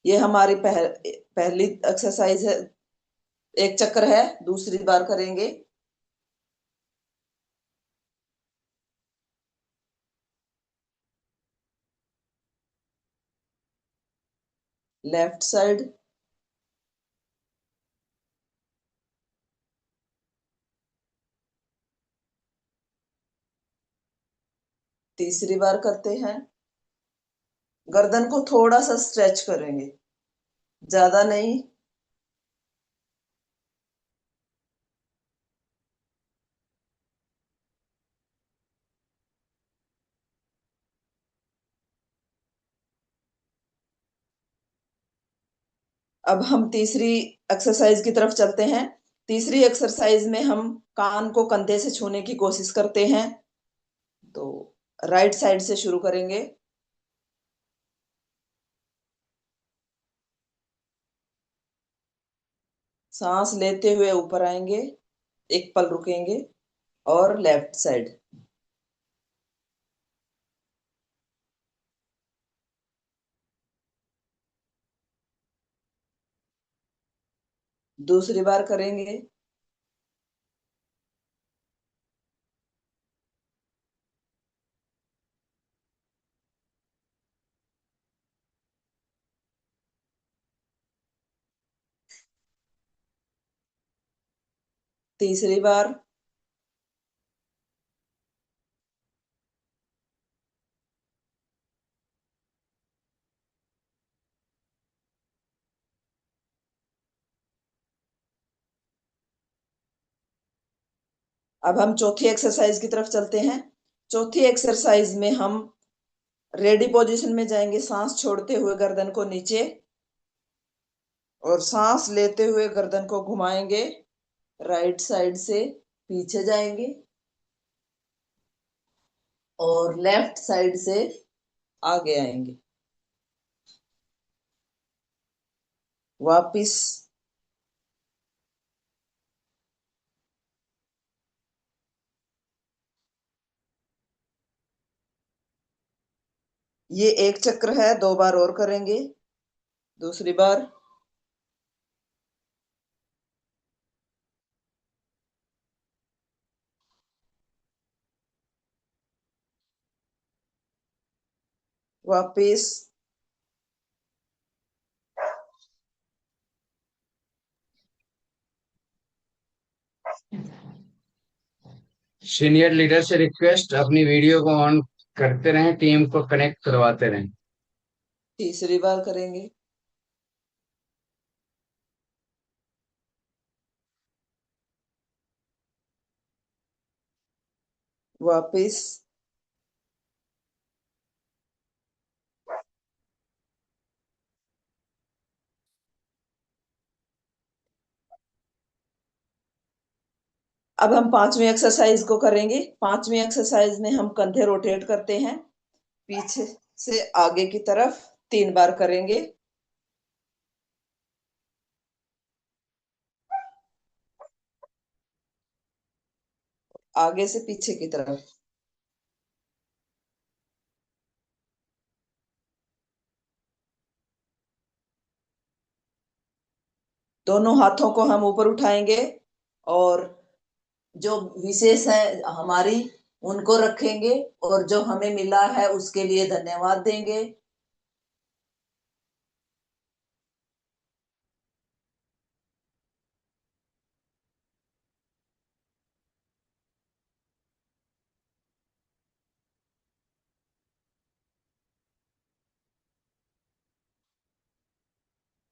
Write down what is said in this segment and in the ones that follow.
ये हमारी पहली एक्सरसाइज है। एक चक्र है, दूसरी बार करेंगे। Left side. तीसरी बार करते हैं। गर्दन को थोड़ा सा स्ट्रेच करेंगे, ज्यादा नहीं। अब हम तीसरी एक्सरसाइज की तरफ चलते हैं। तीसरी एक्सरसाइज में हम कान को कंधे से छूने की कोशिश करते हैं। तो राइट साइड से शुरू करेंगे। सांस लेते हुए ऊपर आएंगे, एक पल रुकेंगे, और लेफ्ट साइड। दूसरी बार करेंगे। तीसरी बार। अब हम चौथी एक्सरसाइज की तरफ चलते हैं। चौथी एक्सरसाइज में हम रेडी पोजीशन में जाएंगे, सांस छोड़ते हुए गर्दन को नीचे, और सांस लेते हुए गर्दन को घुमाएंगे। राइट साइड से पीछे जाएंगे, और लेफ्ट साइड से आगे आएंगे। वापिस। ये एक चक्र है, दो बार और करेंगे। दूसरी बार। वापिस। सीनियर लीडर से रिक्वेस्ट, अपनी वीडियो को ऑन करते रहें, टीम को कनेक्ट करवाते रहें। तीसरी बार करेंगे। वापिस। अब हम पांचवी एक्सरसाइज को करेंगे। पांचवी एक्सरसाइज में हम कंधे रोटेट करते हैं, पीछे से आगे की तरफ, तीन बार करेंगे। आगे से पीछे की तरफ। दोनों हाथों को हम ऊपर उठाएंगे, और जो विशेष है हमारी, उनको रखेंगे, और जो हमें मिला है उसके लिए धन्यवाद देंगे।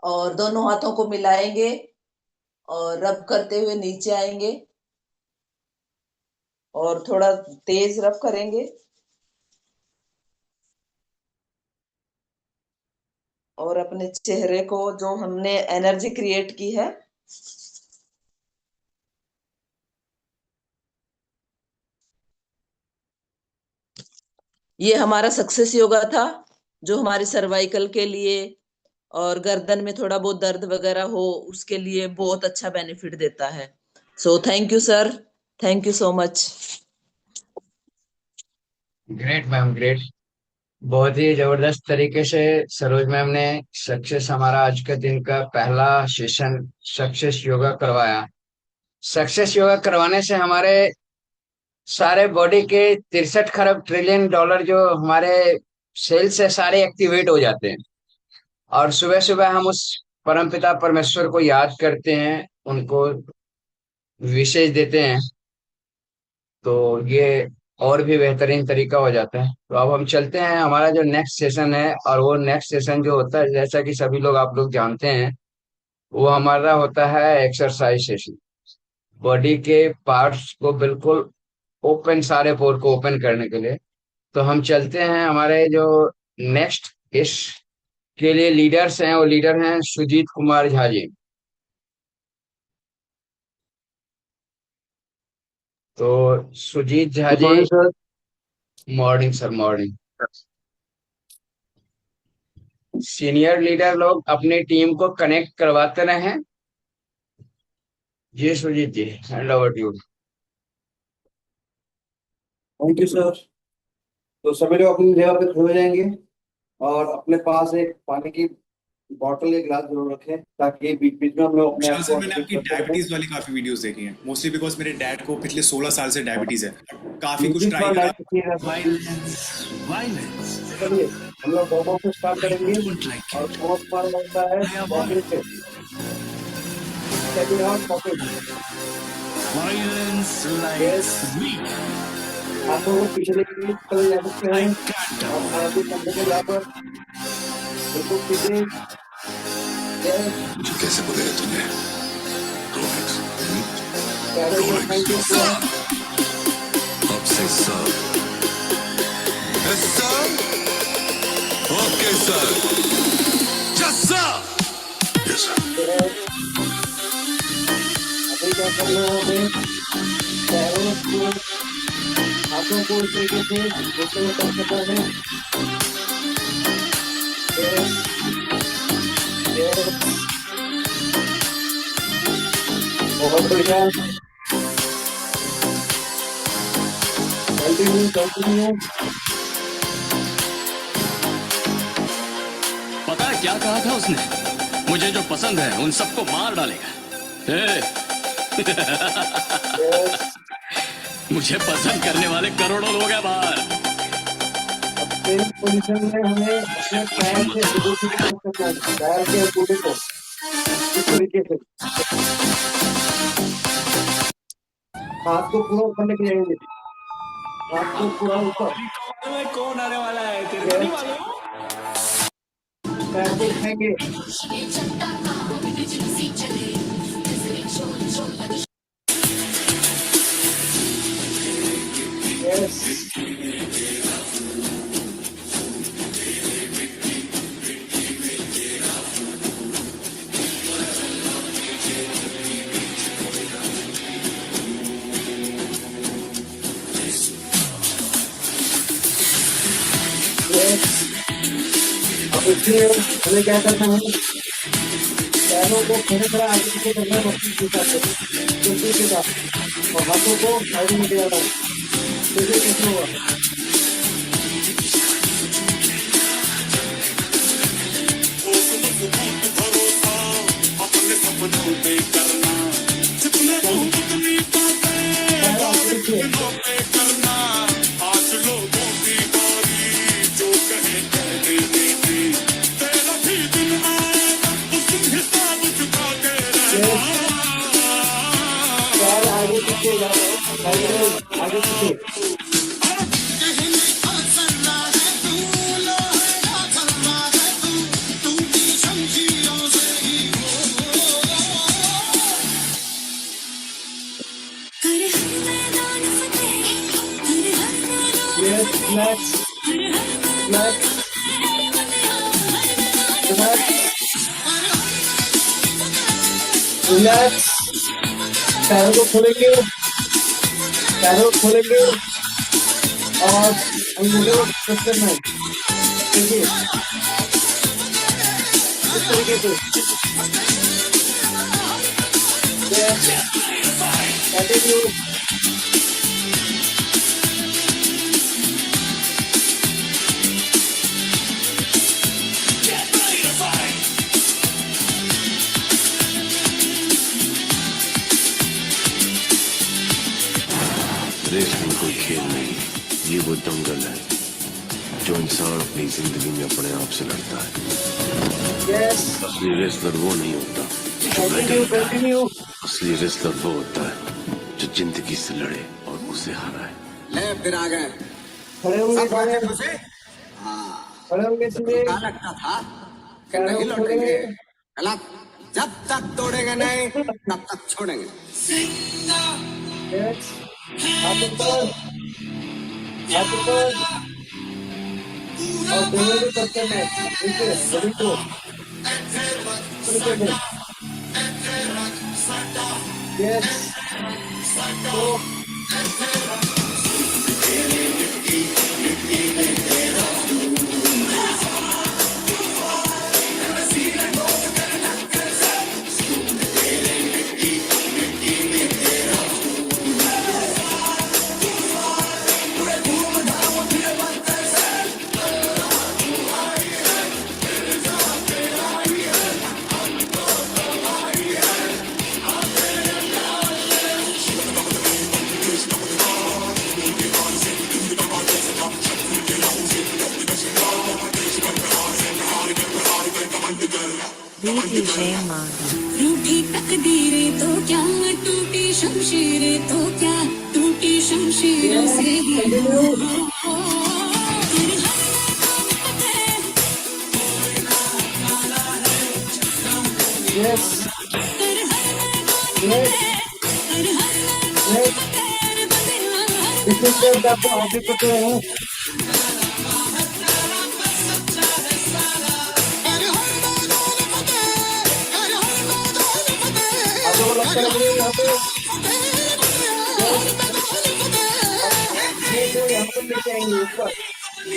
और दोनों हाथों को मिलाएंगे, और रब करते हुए नीचे आएंगे, और थोड़ा तेज रब करेंगे, और अपने चेहरे को, जो हमने एनर्जी क्रिएट की है। ये हमारा सक्सेस योगा था, जो हमारे सर्वाइकल के लिए और गर्दन में थोड़ा बहुत दर्द वगैरह हो उसके लिए बहुत अच्छा बेनिफिट देता है। So thank you sir. Thank you so much. Great ma'am, great. बहुत ही जबरदस्त तरीके से सरोज मैम ने सक्सेस हमारा आज के दिन का पहला सेशन सक्सेस योगा करवाया। सक्सेस योगा करवाने से हमारे सारे बॉडी के 63 खरब ट्रिलियन डॉलर जो हमारे सेल्स है सारे एक्टिवेट हो जाते हैं। और सुबह सुबह हम उस परमपिता परमेश्वर को याद करते हैं, उनको विशेष देते हैं, तो ये और भी बेहतरीन तरीका हो जाता है। तो अब हम चलते हैं, हमारा जो नेक्स्ट सेशन है, और वो नेक्स्ट सेशन जो होता है जैसा कि सभी लोग आप लोग जानते हैं, वो हमारा होता है एक्सरसाइज सेशन। बॉडी के पार्ट्स को बिल्कुल ओपन, सारे पोर को ओपन करने के लिए। तो हम चलते हैं, हमारे जो नेक्स्ट इस के लिए लीडर्स हैं, वो लीडर हैं सुजीत कुमार झा जी। तो Sujeet Jha good ji, morning sir. Morning sir, morning. Senior leader लोग अपनी टीम को कनेक्ट करवाते रहे। जी Sujeet ji, hand over to you. Thank you sir. तो सभी लोग अपनी जगह पे खड़े हो जाएंगे और अपने पास एक पानी की बॉटल या गिलास जरूर रखें, ताकि बीच बीच में हम लोग अपने विशाल आप सर, को मैंने अपडेट आपकी करते रहें। डायबिटीज वाली काफी वीडियोस देखी हैं, मोस्टली बिकॉज मेरे डैड को पिछले 16 साल से डायबिटीज है। काफी कुछ म्यूजिक ट्राई थोड़ा करा। लाइट रखिएगा सर। चलिए हम लोग वार्म से स्टार्ट करेंगे और बहुत बार लगता है वॉकिंग से। Second round walking. हाथों को पीछे लेके चले जा सकते हैं और आगे कंधे के बराबर बिल्कुल सीधे। मुझे कैसे बोलेगा तूने? रोलेक्स। पैरों को थैंक यू सर। अब से sir. Yes sir. Okay sir. Yes sir. Yes sir. अभी क्या करना है हमें? पैरों को, हाथों को इस तरीके से घुटने में टच करना है। बहुत बढ़िया। Continue continue. पता है क्या कहा था उसने? मुझे जो पसंद है उन सबको मार डालेगा। ए! मुझे पसंद करने वाले करोड़ों लोग हैं बाहर। सेम पोजीशन में हमें अपने पैर से विभूति को करना है, पैर के अंगूठे को इस तरीके से हाथ को पूरा ऊपर लेके जाएंगे। हाथ को पूरा ऊपर। कौन आने वाला है तेरे को नहीं मालूम? पैर को उठाएंगे। यस। अब इसलिए हमें क्या करना है? पैरों को खड़े खड़ा आगे पीछे करना है, मस्ती के साथ कुर्सी के साथ, और हाथों को साइड में ले जाना है। देखिए कैसे हुआ। पैर आगे पीछे। पैर आगे पीछे जाओ, साइड में आगे पीछे। Yes, relax, relax, relax, relax. पैरों को खोलेंगे, पैरों को खोलेंगे और अंगूठे को प्रेस करना है। देखिए इस तरीके से। Yes, continue. ये वो दंगल है जो इंसान अपनी जिंदगी में अपने आप से लड़ता है। यस, असली रेसलर वो नहीं होता जो कंटिन्यू बैटल, कंटिन्यू। असली रेसलर वो होता है जो जिंदगी से लड़े और उसे हराए। ले फिर आ गए। खड़े होंगे सब खड़े, बातें तुझे खड़े होंगे तुम्हें। क्या लगता था कि नहीं लौटेंगे? गलत। जब तक तोड़ेंगे नहीं तब तक छोड़ेंगे। यस, हाथ ऊपर, हाथ ऊपर। और दोनों भी करते हैं, ठीक है, सभी को यस। तो रूठी तकदीरें तो क्या, टूटी शमशीरें तो क्या, टूटी शमशीरों से ही यस, यस, यस। इससे आपको आगे पता है। आपको लगता है कि यहाँ पे यहाँ पर लेके आएंगे ऊपर,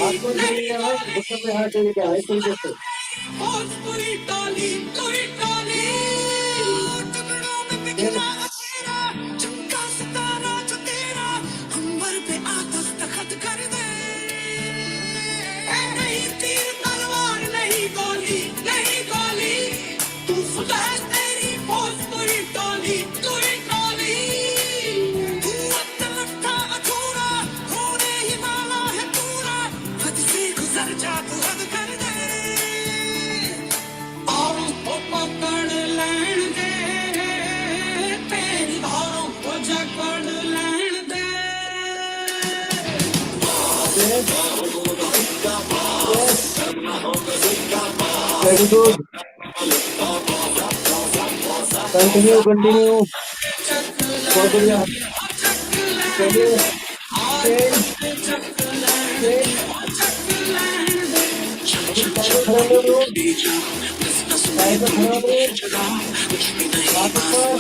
हाथ को लेके आना, घुटने पे हाथ लेके आए, इस तरीके से। Very good. Continue, continue. बहुत बढ़िया। चलिए, change, change. अभी साइड में खड़े हो लोग। साइड में खड़े हो लोग। हाथ ऊपर।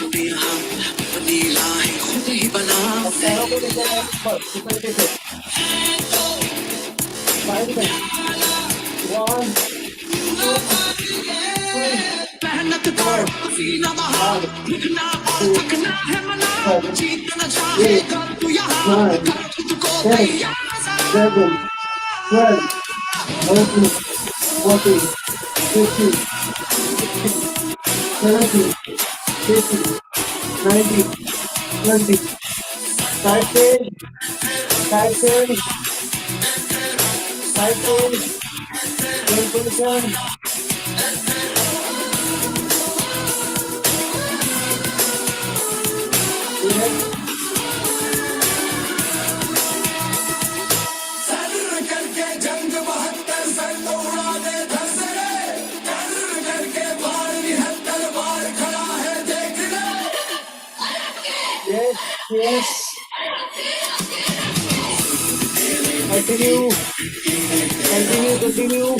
अब पैरों को लेकर आओ ऊपर, इस तरीके से। साइड में। 1, 2, 3, मेहनत कर, पसीना बहा, लिखना और थकना है मना, जीतना चाहेगा तू यहाँ, कर खुद को तैयार जरा। 7, 12, 13, 14, 15, 16, 17, 18, 19, 20. Side change, side change, side change. Same position. Yes. Yes, yes. Continue, continue, continue.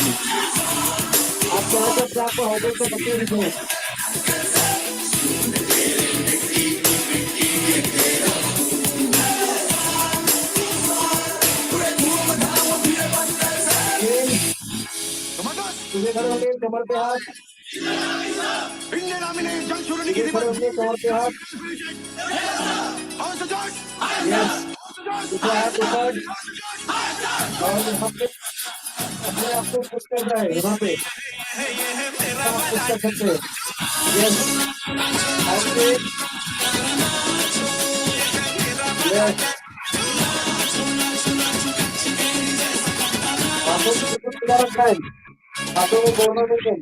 आप चाहे तो अपने आपको हाइड्रेट कर सकते हैं इसमें। तुझे खड़े होंगे कमर पे हाथ, तुझे खड़े होंगे कमर पे हाथ। यस, दूसरा हाथ ऊपर और यहाँ पे अपने आप को पुश कर रहा है, यहाँ पे आप पुश कर सकते हैं। यस, हाथ पे, यस, हाथों को बिल्कुल खुला रखना है, हाथों को मोड़ना नहीं है।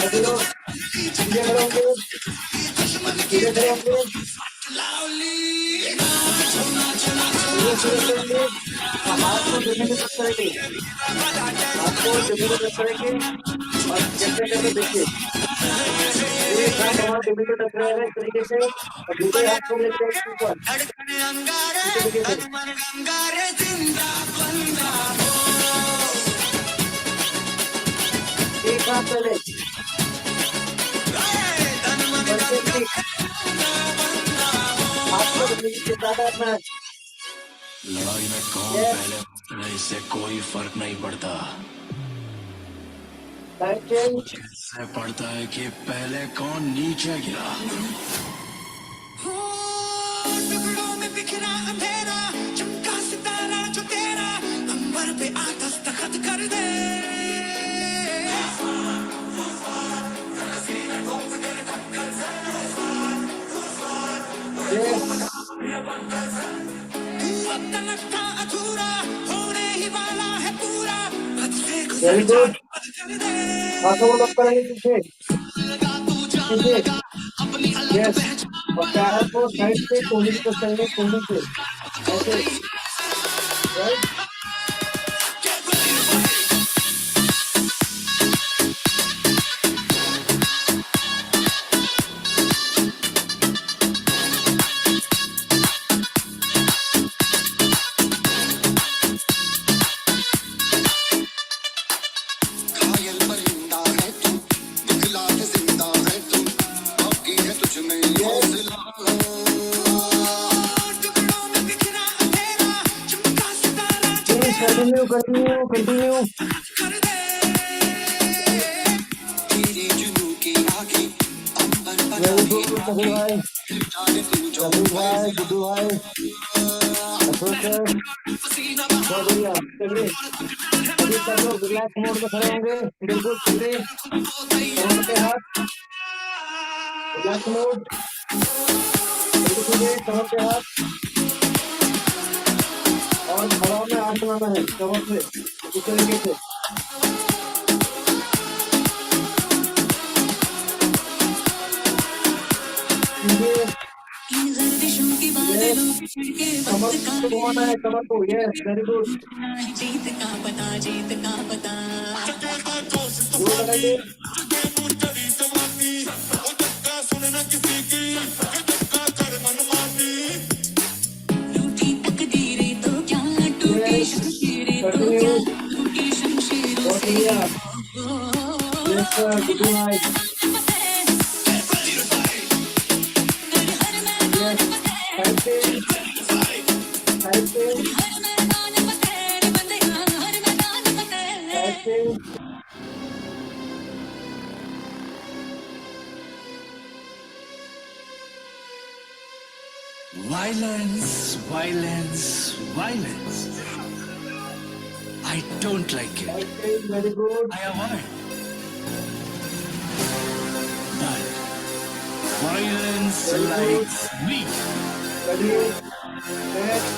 सभी लोग सीधे खड़े होंगे, सीधे खड़े होंगे, सीधे करेंगे, हाथ को जमीन में टच करेंगे, हाथ को जमीन में टच करेंगे और कैसे करके देखिए, एक हाथ हमारा जमीन में टच रहेगा इस तरीके से और दूसरे हाथ को लेते हैं ऊपर इस तरीके से, एक हाथ पहले आपको जमीन के ज्यादा अपना लड़ाई में कौन पहले मरता है, इससे कोई फर्क नहीं पड़ता। इससे पड़ता है कि पहले कौन नीचे गिरा। टुकड़ों में बिखरा अंधेरा, चमका सितारा जो तेरा, अंबर पे आ दस्तखत कर दे। तू अब तक था अधूरा, होने ही वाला है पूरा, हद से गुजर जा कर दे। हाथों को लॉक करेंगे पीछे पीछे, यस, और पैर को साइड से कोहनी को करेंगे, कोहनी से ऐसे, राइट, घायल परिंदा है तू, दिखला के जिंदा है तू, बाकी है तुझ में हौसला। टुकड़ों में बिखरा अंधेरा, चमका सितारा जो कंटिन्यू कंटिन्यू कंटिन्यू, कर दे। तेरी जुनून की आगे अंबर बना वेरी दी, गुड सभी भाई, जाने तू जो सभी भाई, गुड्डू भाई, अशोक सर, पसीना बहुत बढ़िया, चलिए सभी सब लोग रिलैक्स मोड में खड़े होंगे, बिल्कुल सीधे, कमर पे हाथ, रिलैक्स मोड, बिल्कुल सीधे, कमर पे हाथ और हवा में हाथ चलाना है कमर से इस तरीके से, सीधे, कमर को घुमाना है, कमर को, यस, वेरी गुड, जीत का पता, जीत का पता। जोर लगाइए, रूठी तकदीरें तो क्या, टूटी यस, शमशीरें तो कंटिन्यू, क्या, टूटी शमशीरों बहुत से। बढ़िया, यस सर, गुड्डू भाई, यस, साइड पे, साइड पे, साइड पे, Violence, violence, violence. I don't like it. Side पे, very good, I avoid. But violence likes me. चलिए, नेक्स्ट,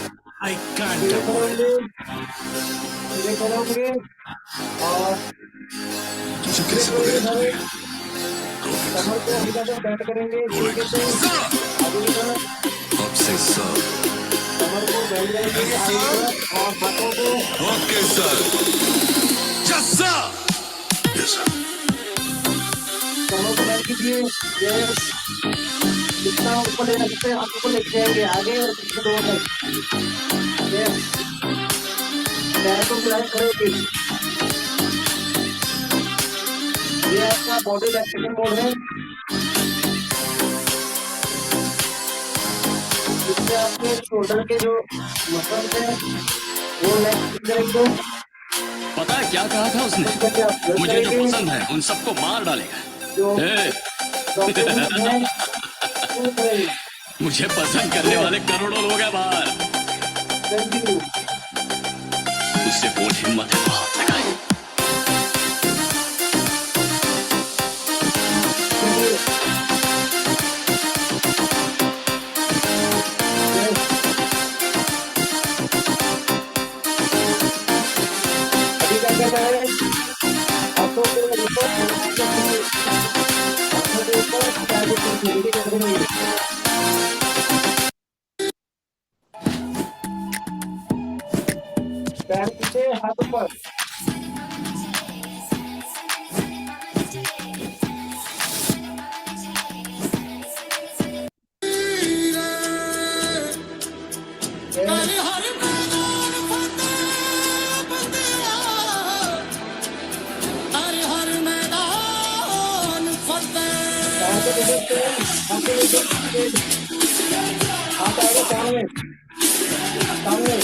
I can't सीधे avoid. खड़े होंगे और तुझे सीधे कैसे खड़े पकड़े होंगे, कमर को हल्का सा बैठ करेंगे इस तरीके से, आगे की तरफ, अब से सर। कमर को बैठ करेंगे आगे की तरफ और हाथों को okay sir. Yes sir. Yes sir. कमर को बैठ कीजिए, यस, जितना ऊपर ले सकते हैं हाथ ऊपर लेके जाएंगे आगे और पीछे दोनों साइड। यस, पैर को मिलाए खड़े होके। ये आपका बॉडी रिलैक्सेशन मोड है, इससे आपके शोल्डर के जो मसल्स हैं वो रिलैक्स करेंगे। पता है क्या कहा था उसने? जैसे आप ब्लड मुझे जो करेंगे, पसंद है उन सबको मार डालेगा। जो ए, डॉक्यूमेंट हैं वो करेंगे। मुझे पसंद करने वाले करोड़ों लोग हैं बाहर। कंटिन्यू। उससे बहुत हिम्मत है तो हाथ लगाए। अभी क्या करना है, हाथों के ऊपर हाथों के ऊपर पैर को सीधे कर देंगे। पैर पीछे हाथ ऊपर। हर हर मैदान फतेह बंदेया, हर हर मैदान फतेह। पैर को देखते हैं, हाथ को देखते हैं, हाथ आएगा सामने सामने।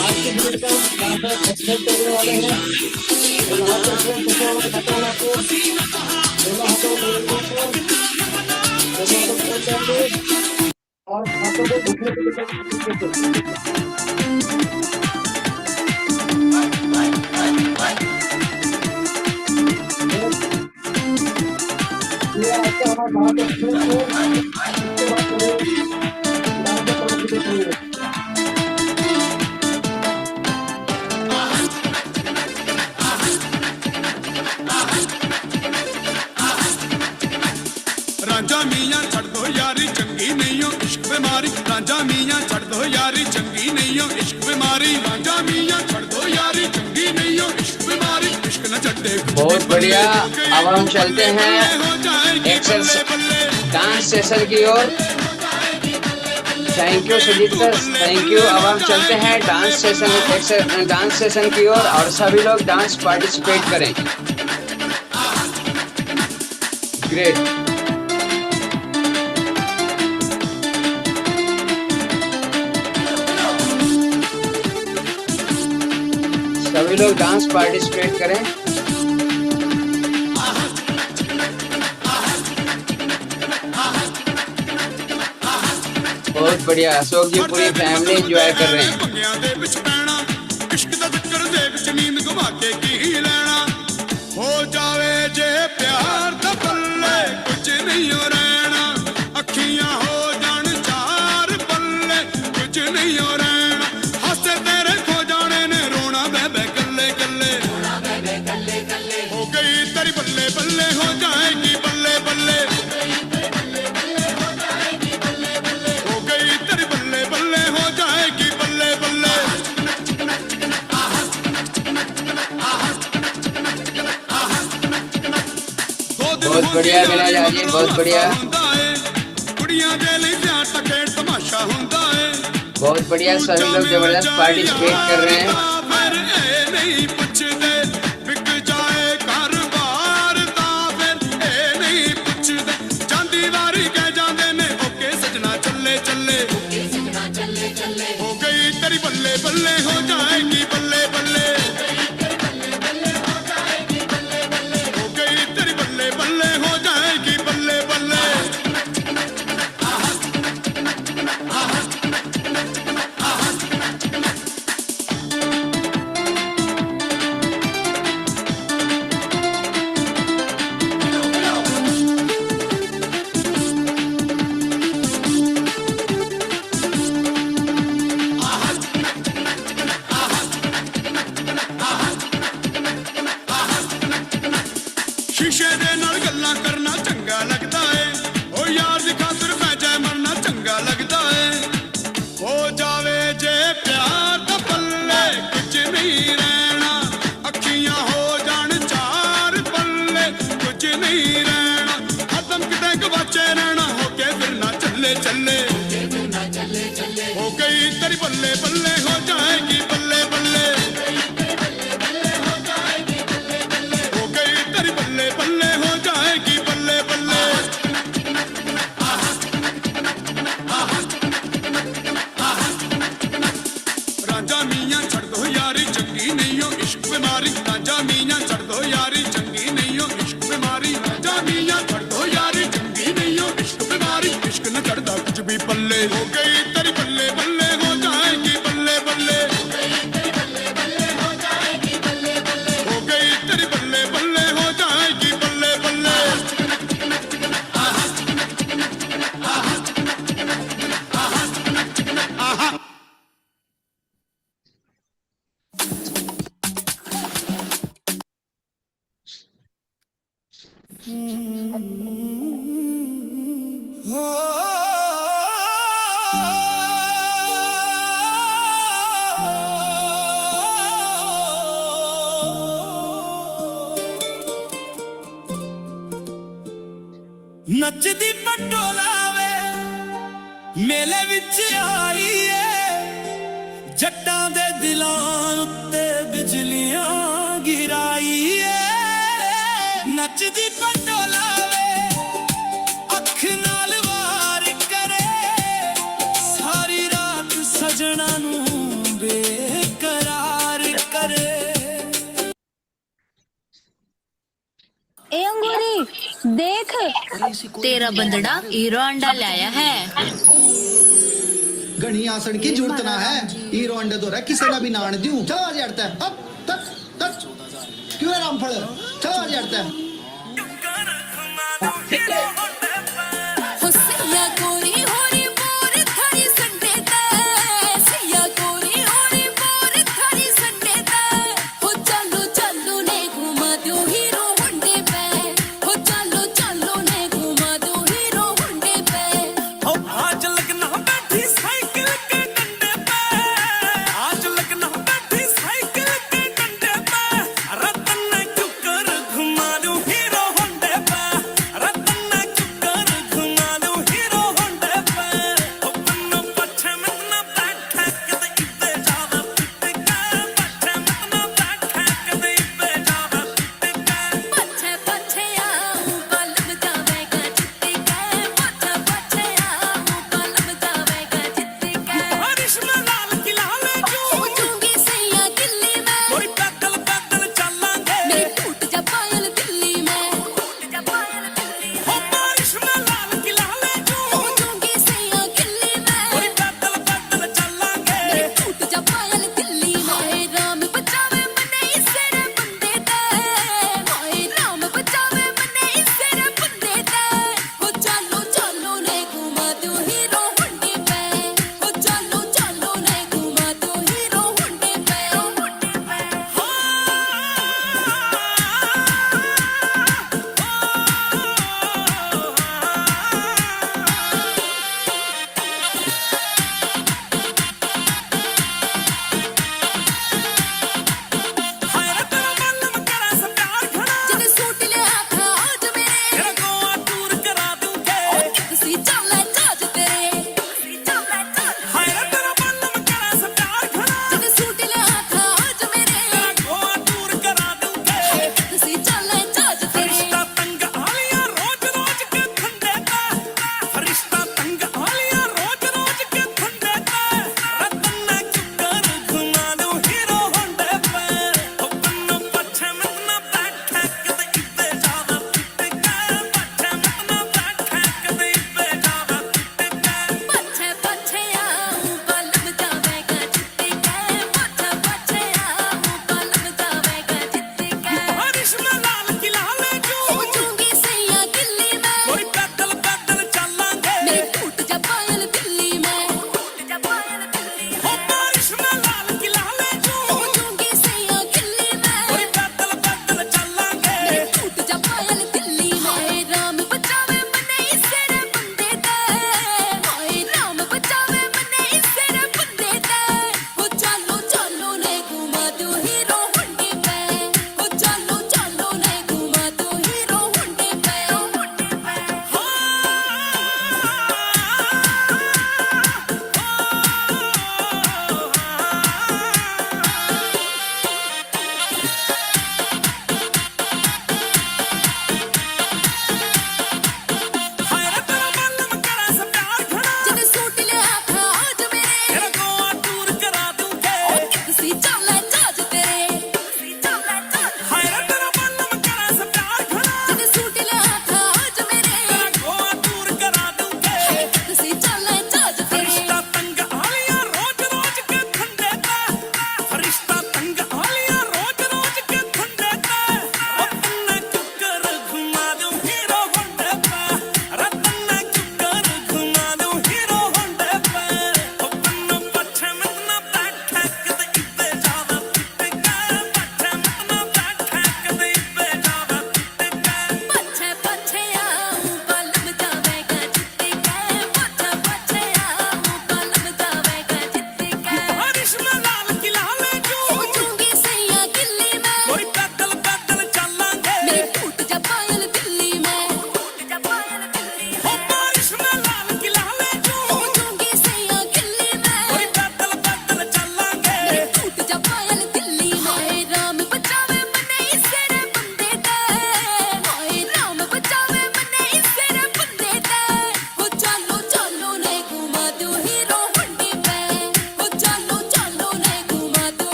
आज के दिन का एक्सरसाइज करने वाले हैं, दोनों हाथों को बताता हूँ आपको। दोनों हाथों को और हाथों को घुटने पे ये आपका हमारा रांझा मियां छड़ दो यारी चंगी नहीं हो इश्क बीमारी। रांझा मियां छड़ दो यारी चंगी नहीं हो इश्क बीमारी। रांझा मियां छड़ दो यारी चंगी नहीं हो इश्क बीमारी। इश्क न छड़े बहुत बढ़िया। अब हम चलते हैं एक्सरसाइज डांस सेशन की ओर। Thank you Sujeet sir, thank you. अब हम चलते हैं डांस सेशन की ओर और सभी लोग डांस पार्टिसिपेट करें। ग्रेट। सभी लोग डांस पार्टिसिपेट करें। बहुत बढ़िया। अशोक जी पूरी फैमिली एंजॉय कर रहे हैं। इश्क दा चक्कर दे विच नींद गवा के की लेना। हो जावे जे प्यार दा पल्ले कुछ नहीं हो रहना। अखियां हो जान चार पल्ले कुछ नहीं हो रहना। हासे तेरे खो जाने ने रोना बे कल्ले कल्ले। हो गई तेरी बल्ले बल्ले हो जाएगी बल्ले बल्ले। हो गई तेरी बल्ले बल्ले हो जाएगी बल्ले बल्ले। बहुत बढ़िया विराज जी, बहुत बढ़िया। कुड़ियां दे लई प्यार दा खेड तमाशा हुंदा है। बहुत बढ़िया। सभी लोग जबरदस्त पार्टिसिपेट कर रहे हैं। फिर ए नहीं पुछदे बिक जाए कारोबार दा। फिर ए नहीं पुछदे जांदी वारी कह जांदे ने ओके सजना चले चले। हो गई तेरी बल्ले बल्ले हो जाएगी बल्ले बल्ले। हो गई तेरी बल्ले बल्ले हो जाएगी बल्ले बल्ले। बीमारी राजा मियाँ छड़ दो यारी चंगी नहीं हो इश्क बीमारी राजा मियाँ छड़ दो यारी चंगी नहीं हो इश्क बीमारी इश्क न चढ़दा कुछ भी पल्ले हो गई तेरी बल्ले बल्ले हो जाएगी बल्ले बल्ले हो गई तेरी बल्ले बल्ले हो जाएगी बल्ले बल्ले हो गई तेरी बल्ले बल्ले हो जाएगी बल्ले बल्ले ਨੱਚਦੀ ਪਟੋਲਾ ਵੇ ਮੇਲੇ ਵਿੱਚ ਆਈ ਏ ਜੱਟਾਂ ਦੇ ਦਿਲਾਂ ਉੱਤੇ ਬਿਜਲੀਆਂ ਗਿਰਾਈ ਏ ਨੱਚਦੀ ਪਟੋਲਾ ਵੇ ਅੱਖ ਨਾਲ ਵਾਰ ਕਰੇ ਸਾਰੀ ਰਾਤ ਸਜਣਾ ਨੂੰ ਬੇਕਰਾਰ ਕਰੇ ए अंगूरी देख तेरा बंदड़ा हीरो अंडा लाया है। घनी आसन की जरूरत ना है हीरो अंडे तो रहा किसी ना भी नान दूं चला जाता है अब तक तक क्यों है रामफल चला जाता है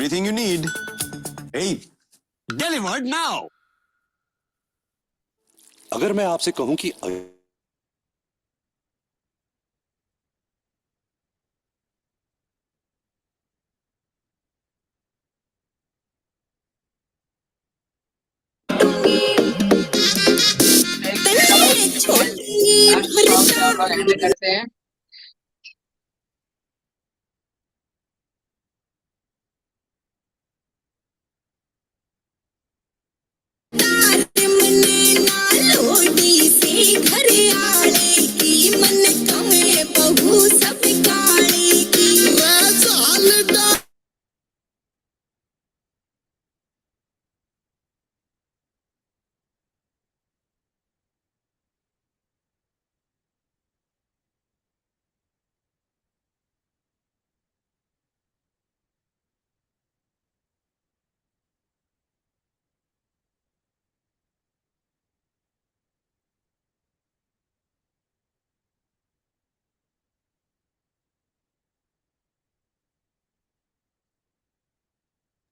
Everything you need. Hey, delivered now. अगर मैं आपसे कहूं कि करते हैं।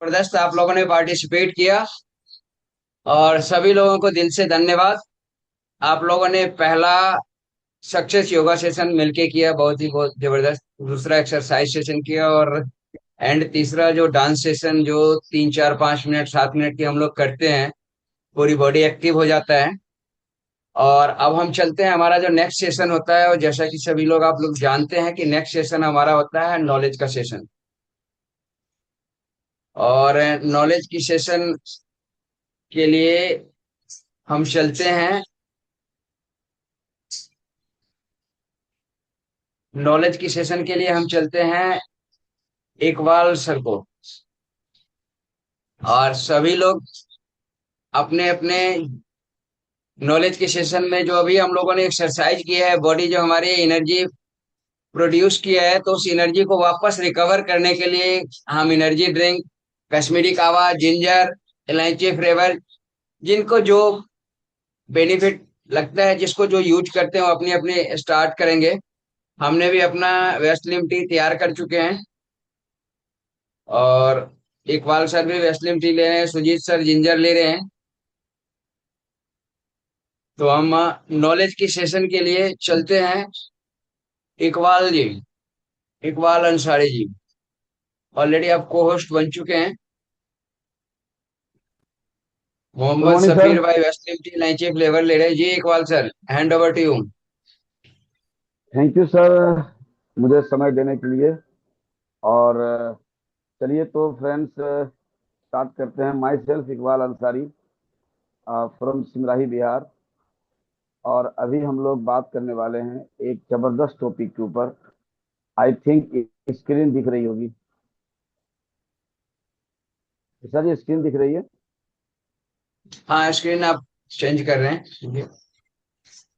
जबरदस्त आप लोगों ने पार्टिसिपेट किया और सभी लोगों को दिल से धन्यवाद। आप लोगों ने पहला सक्सेस योगा सेशन मिलके किया, बहुत जबरदस्त। दूसरा एक्सरसाइज सेशन किया और एंड तीसरा जो डांस सेशन जो 3 4 5 मिनट 7 मिनट की हम लोग करते हैं, पूरी बॉडी एक्टिव हो जाता है। और अब हम चलते हैं, हमारा जो नेक्स्ट सेशन होता है, और जैसा कि सभी लोग आप लोग जानते हैं कि नेक्स्ट सेशन हमारा होता है नॉलेज का सेशन। और नॉलेज की सेशन के लिए हम चलते हैं, नॉलेज की सेशन के लिए हम चलते हैं इकबाल सर को। और सभी लोग अपने अपने नॉलेज के सेशन में जो अभी हम लोगों ने एक्सरसाइज किया है, बॉडी जो हमारी एनर्जी प्रोड्यूस किया है, तो उस एनर्जी को वापस रिकवर करने के लिए हम एनर्जी ड्रिंक, कश्मीरी कावा, जिंजर, इलायची फ्लेवर, जिनको जो बेनिफिट लगता है, जिसको जो यूज करते हैं, वो अपनी अपनी स्टार्ट करेंगे। हमने भी अपना वेस्लिम टी तैयार कर चुके हैं और इकबाल सर भी वेस्लिम टी ले रहे हैं, सुजीत सर जिंजर ले रहे हैं। तो हम नॉलेज की सेशन के लिए चलते हैं। इकबाल जी, इकबाल अंसारी जी ऑलरेडी आप को होस्ट बन चुके हैं। Good Mohammad morning sir. Safeer भाई वेस्लिम टी इलायची फ्लेवर ले रहे हैं जी। Iqbal sir, hand over to you. Thank you sir, मुझे समय देने के लिए। और चलिए तो फ्रेंड्स स्टार्ट करते हैं। My self Iqbal Ansari from Simrahi Bihar. और अभी हम लोग बात करने वाले हैं एक जबरदस्त टॉपिक के ऊपर। आई थिंक स्क्रीन दिख रही होगी सर, ये स्क्रीन दिख रही है? हाँ, स्क्रीन आप चेंज कर रहे हैं।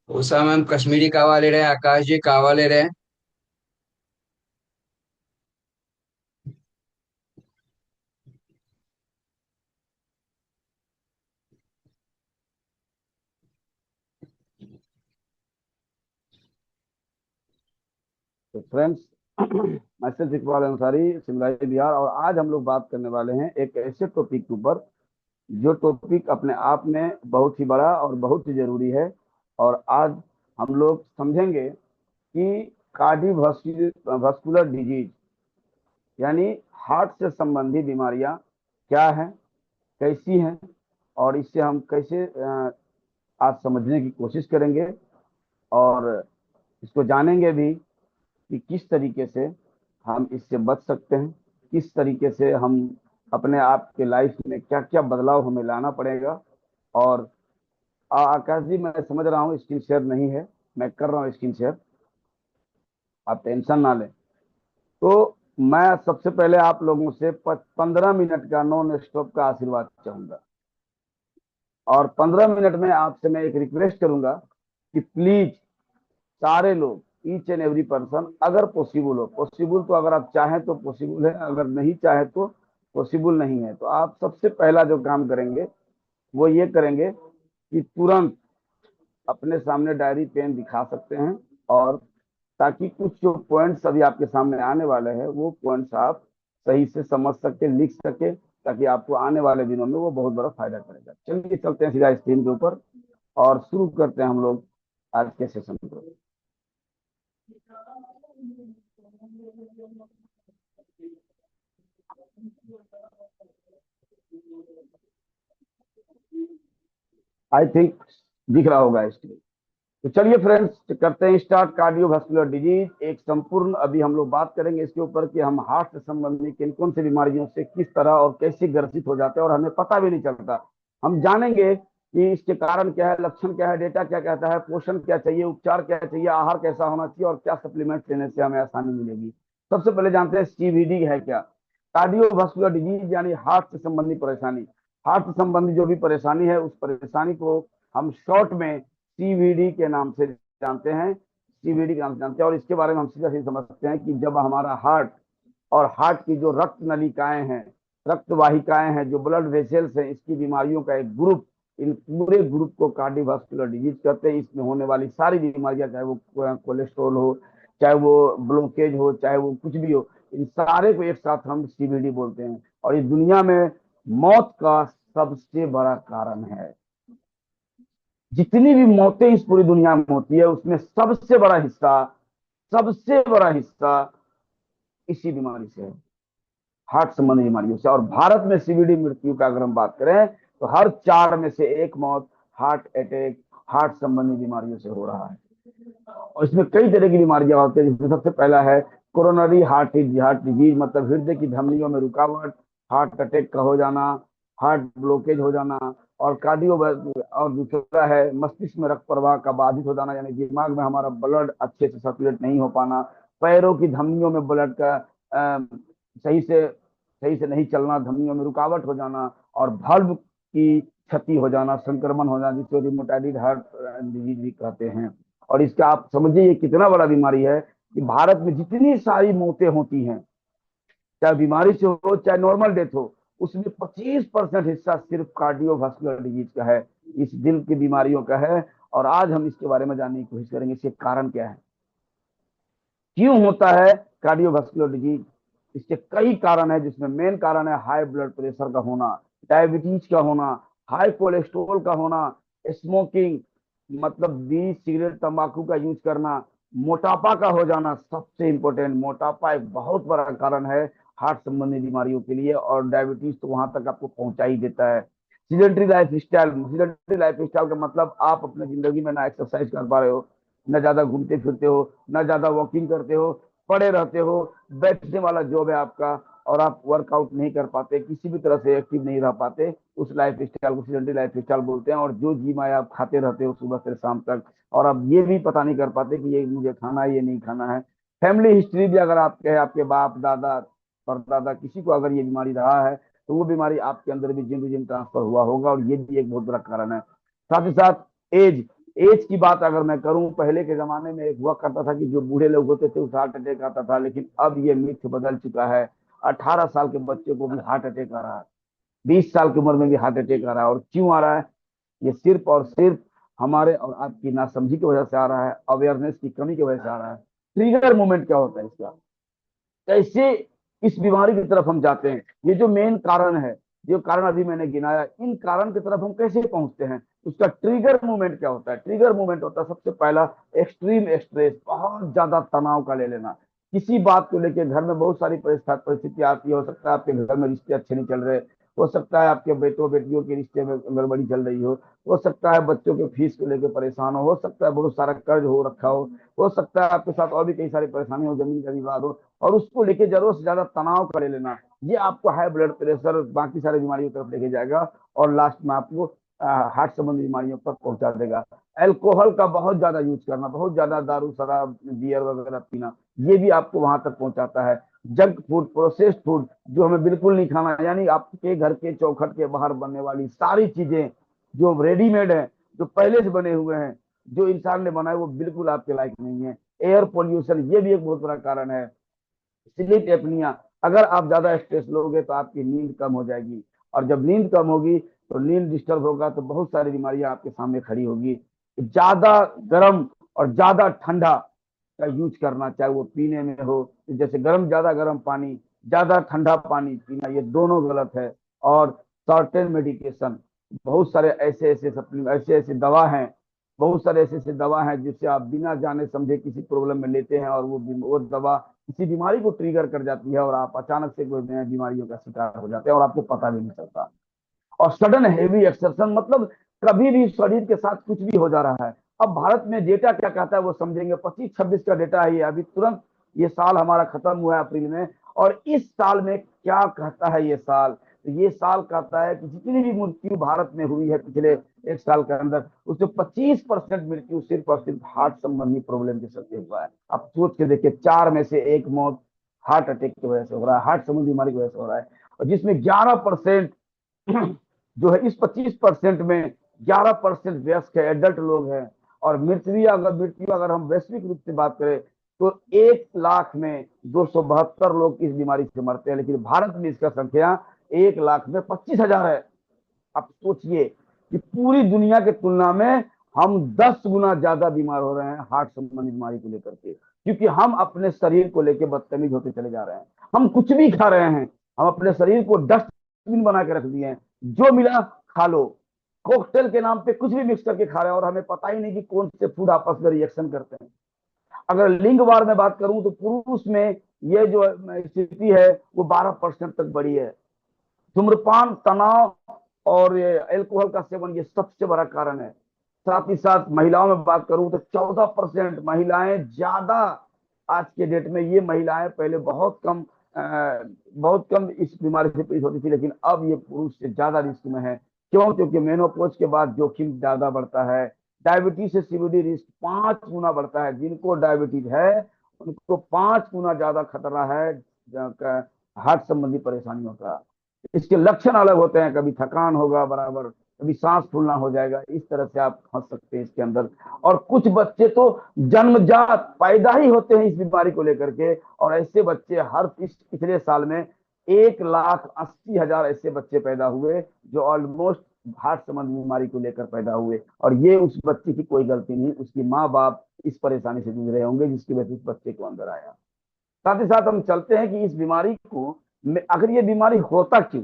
उस समय हम कश्मीरी कावा ले रहे हैं, आकाश जी कावा ले रहे हैं। तो फ्रेंड्स मैं सेल्फ इकबाल अंसारी, सिमराही बिहार। और आज हम लोग बात करने वाले हैं एक ऐसे टॉपिक के ऊपर जो टॉपिक अपने आप में बहुत ही बड़ा और बहुत ही जरूरी है। और आज हम लोग समझेंगे कि कार्डियोवास्कुलर डिजीज यानी हार्ट से संबंधी बीमारियां क्या हैं, कैसी हैं, और इससे हम कैसे आज समझने की कोशिश करेंगे और इसको जानेंगे भी कि किस तरीके से हम इससे बच सकते हैं, किस तरीके से हम अपने आप के लाइफ में क्या क्या बदलाव हमें लाना पड़ेगा। और आकाश जी, मैं समझ रहा हूँ स्क्रीन शेयर नहीं है, मैं कर रहा हूँ स्क्रीन शेयर, आप टेंशन ना लें। तो मैं सबसे पहले आप लोगों से 15 मिनट का नॉन स्टॉप का आशीर्वाद चाहूंगा। और 15 मिनट में आपसे मैं एक रिक्वेस्ट करूंगा कि प्लीज सारे लोग, ईच एंड एवरी पर्सन, अगर पॉसिबल हो, पॉसिबल तो अगर आप चाहें तो पॉसिबल है, अगर नहीं चाहे तो पॉसिबल नहीं है, तो आप सबसे पहला जो काम करेंगे वो ये करेंगे कि तुरंत अपने सामने डायरी पेन दिखा सकते हैं, और ताकि कुछ जो पॉइंट्स अभी आपके सामने आने वाले हैं वो पॉइंट्स आप सही से समझ सके, लिख सके, ताकि आपको आने वाले दिनों में वो बहुत बड़ा फायदा करेगा। चलिए चलते हैं सीधा स्क्रीन के ऊपर और शुरू करते हैं हम लोग आज के सेशन को। आई थिंक दिख रहा होगा स्क्रीन। तो चलिए फ्रेंड्स करते हैं स्टार्ट। कार्डियोवास्कुलर डिजीज एक संपूर्ण, अभी हम लोग बात करेंगे इसके ऊपर कि हम हार्ट से संबंधित किन कौन सी बीमारियों से किस तरह और कैसे ग्रसित हो जाते हैं और हमें पता भी नहीं चलता। हम जानेंगे कि इसके कारण क्या है, लक्षण क्या है, डेटा क्या कहता है, पोषण क्या चाहिए, उपचार क्या चाहिए, आहार कैसा होना चाहिए और क्या सप्लीमेंट लेने से हमें आसानी मिलेगी। सबसे पहले जानते हैं सीवीडी है क्या। कार्डियोवास्कुलर डिजीज यानी हार्ट से संबंधित परेशानी। हार्ट से संबंधित जो भी परेशानी है उस परेशानी को हम शॉर्ट में सीवीडी के नाम से जानते हैं, सीवीडी के नाम से जानते हैं। और इसके बारे में हम सीधा सीधा समझ सकते हैं कि जब हमारा हार्ट और हार्ट की जो रक्त नलिकाएं हैं, रक्त वाहिकाएं हैं, जो ब्लड वेसल्स हैं, इसकी बीमारियों का एक ग्रुप, इन पूरे ग्रुप को कार्डियोवास्कुलर डिजीज कहते हैं। इसमें होने वाली सारी बीमारियां, चाहे वो कोलेस्ट्रॉल हो, चाहे वो ब्लॉकेज हो, चाहे वो कुछ भी हो, इन सारे को एक साथ हम सीवीडी बोलते हैं। और इस दुनिया में मौत का सबसे बड़ा कारण है। जितनी भी मौतें इस पूरी दुनिया में होती है उसमें सबसे बड़ा हिस्सा इसी बीमारी से है, हार्ट संबंधी बीमारियों से। और भारत में सीवीडी मृत्यु का अगर हम बात करें तो हर 4 में से 1 मौत हार्ट अटैक, हार्ट संबंधी बीमारियों से हो रहा है। और इसमें कई तरह की बीमारियां होती है, जिसमें सबसे पहला है कोरोनरी हार्ट डिजीज, मतलब हृदय की धमनियों में रुकावट, हार्ट अटैक का हो जाना, हार्ट ब्लॉकेज हो जाना। और कार्डियो, और दूसरा है मस्तिष्क में रक्त प्रवाह का बाधित हो जाना, यानी दिमाग में हमारा ब्लड अच्छे से सर्कुलेट नहीं हो पाना, पैरों की धमनियों में ब्लड का सही से नहीं चलना, धमनियों में रुकावट हो जाना, और valve की क्षति हो जाना, संक्रमण हो जाना, जिसको रिमोटाइड हार्ट डिजीज भी कहते हैं। और इसका आप समझिए ये कितना बड़ा बीमारी है कि भारत में जितनी सारी मौतें होती हैं, चाहे बीमारी से हो चाहे नॉर्मल डेथ हो, उसमें 25% हिस्सा सिर्फ कार्डियोवास्कुलर डिजीज का है, इस दिल की बीमारियों का है। और आज हम इसके बारे में जानने की कोशिश करेंगे, इसके कारण क्या है, क्यों होता है कार्डियोवास्कुलर डिजीज। इसके कई कारण है, जिसमें मेन कारण है हाई ब्लड प्रेशर का होना, डायबिटीज का होना, हाई कोलेस्ट्रोल का होना, स्मोकिंग मतलब बीड़ी सिगरेट तंबाकू का यूज करना, मोटापा का हो जाना। सबसे इंपॉर्टेंट, मोटापा एक बहुत बड़ा कारण है हार्ट संबंधी बीमारियों के लिए, और डायबिटीज तो वहां तक आपको पहुंचा ही देता है। सिडेंट्री लाइफ स्टाइल का मतलब आप अपने जिंदगी में ना एक्सरसाइज कर पा रहे हो, ना ज्यादा घूमते फिरते हो, ना ज्यादा वॉकिंग करते हो, पड़े रहते हो, बैठने वाला जॉब है आपका, और आप वर्कआउट नहीं कर पाते, किसी भी तरह से एक्टिव नहीं रह पाते, उस लाइफ स्टाइल को सिडेंट्री लाइफ स्टाइल बोलते हैं। और जो जिम आए आप खाते रहते हो सुबह से शाम तक, और अब ये भी पता नहीं कर पाते कि ये मुझे खाना है, ये नहीं खाना है। फैमिली हिस्ट्री भी अगर आपके है, आपके बाप दादा परदादा किसी को अगर ये बीमारी रहा है, तो वो बीमारी आपके अंदर भी जिन ट्रांसफर हुआ होगा, और ये भी एक बहुत बड़ा कारण है। साथ ही साथ एज की बात अगर मैं करूं, पहले के जमाने में एक हुआ करता था कि जो बूढ़े लोग होते थे उसे हार्ट अटैक आता था, लेकिन अब ये मिथ बदल चुका है। 18 साल के बच्चे को भी हार्ट अटैक आ रहा है, 20 साल की उम्र में भी हार्ट अटैक आ रहा है। और क्यों आ रहा है? ये सिर्फ और सिर्फ हमारे और आपकी नासमझी की वजह से आ रहा है, अवेयरनेस की कमी की वजह से आ रहा है। ट्रिगर मूवमेंट क्या होता है इसका, कैसे इस बीमारी की तरफ हम जाते हैं, ये जो मेन कारण है, जो कारण अभी मैंने गिनाया, इन कारण की तरफ हम कैसे पहुंचते हैं, उसका ट्रिगर मूवमेंट क्या होता है। ट्रिगर मूवमेंट होता है सबसे पहला एक्सट्रीम स्ट्रेस, बहुत ज्यादा तनाव का ले लेना। किसी बात को लेकर घर में बहुत सारी परिस्थिति आती है, हो सकता है आपके घर में रिश्ते अच्छे नहीं चल रहे, हो सकता है आपके बेटों बेटियों के रिश्ते में गड़बड़ी चल रही हो सकता है बच्चों के फीस को लेकर परेशान हो सकता है बहुत सारा कर्ज हो रखा हो सकता है आपके साथ और भी कई सारी परेशानी हो, जमीन का विवाद हो, और उसको लेके जरूरत से ज्यादा तनाव कर लेना, ये आपको हाई ब्लड प्रेशर, बाकी सारी बीमारियों की तरफ लेके जाएगा, और लास्ट में आपको हार्ट संबंधी बीमारियों तक पहुंचा देगा। अल्कोहल का बहुत ज्यादा यूज करना, बहुत ज्यादा दारू शराब बियर वगैरह पीना, ये भी आपको वहां तक पहुंचाता है। जंक फूड, प्रोसेस्ड फूड जो हमें बिल्कुल नहीं खाना, यानी आपके घर के चौखट के बाहर बनने वाली सारी चीजें जो रेडीमेड है, जो पहले से बने हुए हैं, जो इंसान ने बनाए, वो बिल्कुल आपके लायक नहीं है। एयर पोल्यूशन, ये भी एक बहुत बड़ा कारण है। स्लीप एपनिया, अगर आप ज्यादा स्ट्रेस लोगे तो आपकी नींद कम हो जाएगी, और जब नींद कम होगी तो नींद डिस्टर्ब होगा तो बहुत सारी बीमारियां आपके सामने खड़ी होगी। ज्यादा गर्म और ज्यादा ठंडा का यूज करना, चाहे वो पीने में हो, जैसे ज्यादा गर्म पानी ज्यादा ठंडा पानी पीना, ये दोनों गलत है। और सर्टेन मेडिकेशन, बहुत सारे ऐसे ऐसे सप्लीमेंट, ऐसे ऐसे दवा हैं, बहुत सारे ऐसे ऐसे दवा हैं जिससे आप बिना जाने समझे किसी प्रॉब्लम में लेते हैं, और वो दवा किसी बीमारी को ट्रिगर कर जाती है, और आप अचानक से कोई नई बीमारियों का शिकार हो जाते हैं और आपको पता भी नहीं चलता। और सडन हेवी एक्सरशन, मतलब कभी भी शरीर के साथ कुछ भी हो जा रहा है। अब भारत में डेटा क्या कहता है वो समझेंगे। 25-26 का डेटा है ये, अभी तुरंत ये साल हमारा खत्म हुआ है अप्रैल में, और इस साल में क्या कहता है ये साल, तो ये साल कहता है कि जितनी भी मृत्यु भारत में हुई है पिछले एक साल के अंदर, उससे 25% मृत्यु सिर्फ और सिर्फ हार्ट संबंधी प्रॉब्लम के चलते हुआ है। आप सोच के देखिए, 4 में से 1 मौत हार्ट अटैक की वजह से हो रहा है, हार्ट संबंधी बीमारी की वजह से हो रहा है, और जिसमें 11% जो है, इस 25% में 11% वयस्क है, एडल्ट लोग हैं। और मृत्यु अगर हम वैश्विक रूप से बात करें तो 1 लाख में 272 लोग इस बीमारी से मरते हैं, लेकिन भारत में इसका संख्या 1 लाख में 25,000 है। अब सोचिए कि पूरी दुनिया की तुलना में हम 10 गुना ज्यादा बीमार हो रहे हैं हार्ट संबंधी बीमारी को लेकर के, क्योंकि हम अपने शरीर को लेकर बदतमीज होते चले जा रहे हैं। हम कुछ भी खा रहे हैं, हम अपने शरीर को डस्टबिन बना के रख दिए हैं, जो मिला खा लो, कॉकटेल के नाम पे कुछ भी मिक्स करके खा रहे हैं, और हमें पता ही नहीं कि कौन से फूड आपस में रिएक्शन करते हैं। अगर लिंगवार में बात करूं तो पुरुष में ये जो स्थिति है वो 12% तक बढ़ी है। धूम्रपान, तनाव और ये अल्कोहल का सेवन, ये सबसे बड़ा कारण है। साथ ही साथ महिलाओं में बात करूं तो 14% महिलाएं ज्यादा आज के डेट में, ये महिलाएं पहले बहुत कम इस बीमारी से पीड़ित होती थी, लेकिन अब ये पुरुष से ज्यादा रिस्क में है। क्यों? क्योंकि मेनोपॉज के बाद जोखिम ज्यादा बढ़ता है। डायबिटीज से सीवीडी रिस्क 5 गुना बढ़ता है। जिनको डायबिटीज है उनको 5 गुना ज्यादा खतरा है हार्ट संबंधी परेशानियों का। इसके लक्षण अलग होते हैं, कभी थकान होगा बराबर, कभी सांस फूलना हो जाएगा, इस तरह से आप फंस सकते हैं इसके अंदर। और कुछ बच्चे तो जन्मजात पैदा ही होते हैं इस बीमारी को लेकर के, और ऐसे बच्चे पिछले साल में 1,80,000 ऐसे बच्चे पैदा हुए जो ऑलमोस्ट हार्ट संबंधी बीमारी को लेकर पैदा हुए, और ये उस बच्चे की कोई गलती नहीं, उसकी माँ बाप इस परेशानी से जूझ रहे होंगे जिसकी वजह से इस बच्चे को अंदर आया। साथ ही साथ हम चलते हैं कि इस बीमारी को, अगर ये बीमारी होता क्यों,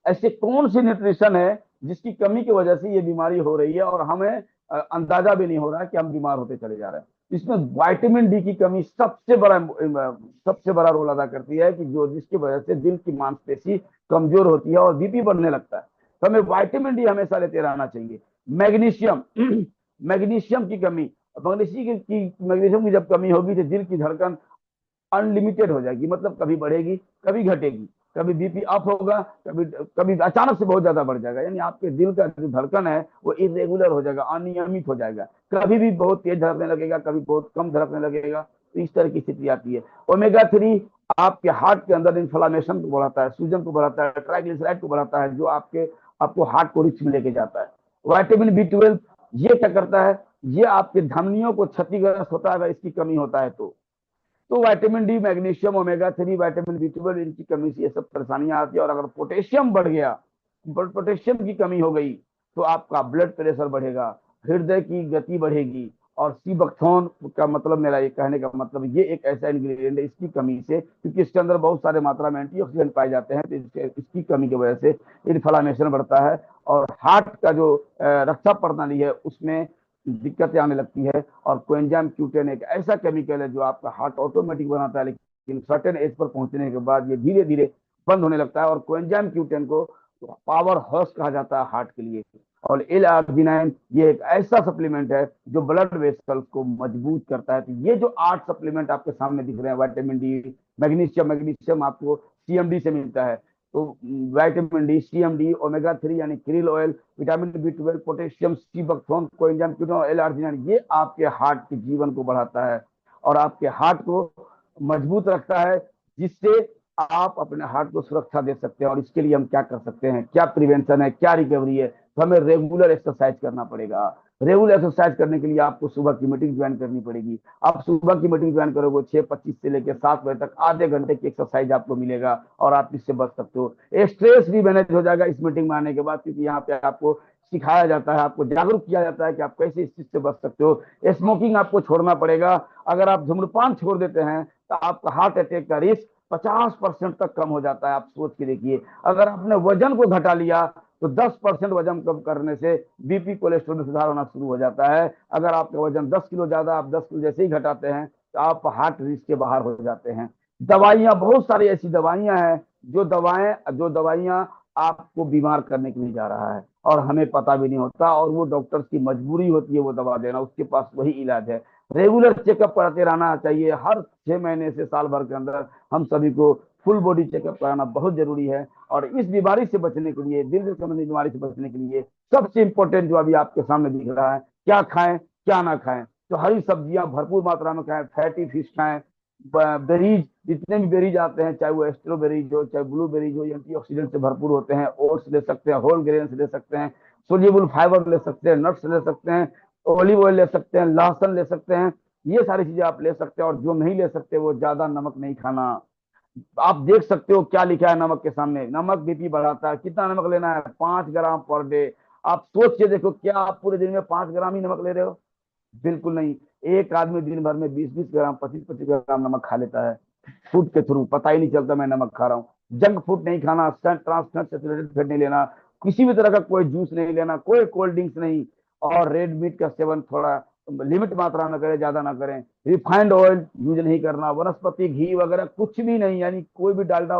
ऐसे कौन सी न्यूट्रिशन है जिसकी कमी की वजह से ये बीमारी हो रही है और हमें अंदाजा भी नहीं हो रहा है कि हम बीमार होते चले जा रहे हैं। इसमें विटामिन डी की कमी सबसे बड़ा रोल अदा करती है, कि जिसकी वजह से दिल की मांसपेशी कमजोर होती है और बीपी बढ़ने लगता है। तो हमें विटामिन डी हमेशा लेते रहना चाहिए। मैग्नीशियम की कमी, मैग्नीशियम की जब कमी होगी तो दिल की धड़कन अनलिमिटेड हो जाएगी, मतलब कभी बढ़ेगी कभी घटेगी, कभी बीपी अप होगा, कभी अचानक से बहुत ज्यादा बढ़ जाएगा। यानी आपके दिल का जो धड़कन है वो इरेगुलर हो जाएगा, अनियमित हो जाएगा, कभी भी बहुत तेज धड़कने लगेगा, कभी बहुत कम धड़कने लगेगा। तो इस तरह की स्थिति आती है। ओमेगा 3 आपके हार्ट के अंदर इन्फ्लामेशन को बढ़ाता है, सूजन को बढ़ाता है, ट्राइग्लिसराइड को बढ़ाता है, जो आपको हार्ट को रिस्क में लेके जाता है। विटामिन B12 ये क्या करता है, ये आपके धमनियों को क्षतिग्रस्त होता है अगर इसकी कमी होता है तो vitamin D, magnesium, omega 3, vitamin B12, इनकी कमी से ये सब परेशानियां आती है। और अगर पोटेशियम बढ़ गया, पोटेशियम की कमी हो गई, तो आपका ब्लड प्रेशर बढ़ेगा, हृदय की गति बढ़ेगी। और सीबकथोन का मतलब, मेरा ये कहने का मतलब, ये एक ऐसा इंग्रेडिएंट है, इसकी कमी से, क्योंकि इसके अंदर बहुत सारे मात्रा में एंटीऑक्सीडेंट पाए जाते हैं, तो इसकी कमी की वजह से इन्फ्लामेशन बढ़ता है और हार्ट का जो रक्षा प्रणाली है उसमें दिक्कतें आने लगती है। और कोएंजाइम Q10 एक ऐसा केमिकल है जो आपका हार्ट ऑटोमेटिक बनाता है, लेकिन सर्टेन एज पर पहुंचने के बाद ये धीरे धीरे बंद होने लगता है। और कोएंजाइम Q10 को पावर हाउस कहा जाता है हार्ट के लिए। और L-आर्जिनाइन ये एक ऐसा सप्लीमेंट है जो ब्लड वेसल्स को मजबूत करता है। तो ये जो 8 सप्लीमेंट आपके सामने दिख रहे हैं, विटामिन डी, मैग्नीशियम आपको CMD से मिलता है, तो विटामिन डी, CMD, ओमेगा 3 यानी krill oil, vitamin B12, potassium, seabuckthorn, coenzyme Q10 और L-आर्जिनाइन, ये आपके हार्ट के जीवन को बढ़ाता है और आपके हार्ट को मजबूत रखता है, जिससे आप अपने हार्ट को सुरक्षा दे सकते हैं। और इसके लिए हम क्या कर सकते हैं, क्या प्रिवेंशन है, क्या रिकवरी है, तो हमें रेगुलर एक्सरसाइज करना पड़ेगा। रेगुलर एक्सरसाइज करने के लिए आपको सुबह की मीटिंग ज्वाइन करनी पड़ेगी। आप सुबह की मीटिंग ज्वाइन करोगे 6:25 से लेकर 7 बजे तक, आधे घंटे की एक्सरसाइज आपको मिलेगा और आप इससे बच सकते हो। स्ट्रेस भी मैनेज हो जाएगा इस मीटिंग में आने के बाद, क्योंकि यहाँ पे आपको सिखाया जाता है, आपको जागरूक किया जाता है कि आप कैसे इस चीज से बच सकते हो। स्मोकिंग आपको छोड़ना पड़ेगा। अगर आप धूम्रपान छोड़ देते हैं तो आपका हार्ट अटैक का रिस्क 50% तक कम हो जाता है। आप सोच के देखिए, अगर आपने वजन को घटा लिया तो 10% वजन कम करने से बीपी कोलेस्ट्रॉल में सुधार होना शुरू हो जाता है। अगर आपका वजन 10 किलो ज्यादा, आप 10 किलो जैसे ही घटाते हैं तो आप हार्ट रिस्क के बाहर हो जाते हैं। दवाइयां, बहुत सारी ऐसी दवाइयां हैं जो दवाइयां आपको बीमार करने के लिए जा रहा है और हमें पता भी नहीं होता, और वो डॉक्टर्स की मजबूरी होती है वो दवा देना, उसके पास वही इलाज है। रेगुलर चेकअप कराते रहना चाहिए। हर 6 महीने से साल भर के अंदर हम सभी को फुल बॉडी चेकअप कराना बहुत जरूरी है। और इस बीमारी से बचने के लिए, दिल संबंधी बीमारी से बचने के लिए सबसे इंपॉर्टेंट जो अभी आपके सामने दिख रहा है, क्या खाएं क्या ना खाएं। तो हरी सब्जियां भरपूर मात्रा में खाएं, फैटी फिश खाएं, बेरीज, जितने भी बेरीज आते हैं, चाहे वो स्ट्रॉबेरीज हो चाहे ब्लूबेरीज हो, एंटीऑक्सीडेंट से भरपूर होते हैं। ओट्स ले सकते हैं, होल ग्रेन्स ले सकते हैं, सोल्यूबल फाइबर ले सकते हैं, नट्स ले सकते हैं, ऑलिव ऑयल ले सकते हैं, लहसुन ले सकते हैं। ये सारी चीजें आप ले सकते हैं। और जो नहीं ले सकते वो ज्यादा नमक नहीं खाना। आप देख सकते हो क्या लिखा है नमक के सामने, नमक बीपी बढ़ाता है। कितना नमक लेना है? 5 ग्राम पर डे। आप सोच के देखो, क्या आप पूरे दिन में 5 ग्राम ही नमक ले रहे हो? बिल्कुल नहीं। एक आदमी दिन भर में 20-20 ग्राम, 25-25 ग्राम नमक खा लेता है फूड के थ्रू, पता ही नहीं चलता मैं नमक खा रहा हूँ। जंक फूड नहीं खाना, ट्रांस सैचुरेटेड फैट नहीं लेना, किसी भी तरह का कोई जूस नहीं लेना, कोई कोल्ड ड्रिंक्स नहीं, और रेड मीट का सेवन थोड़ा लिमिट मात्रा में करें, ज्यादा ना करें। रिफाइंड ऑयल यूज नहीं करना, वनस्पति घी वगैरह कुछ भी नहीं, यानी कोई भी डालडा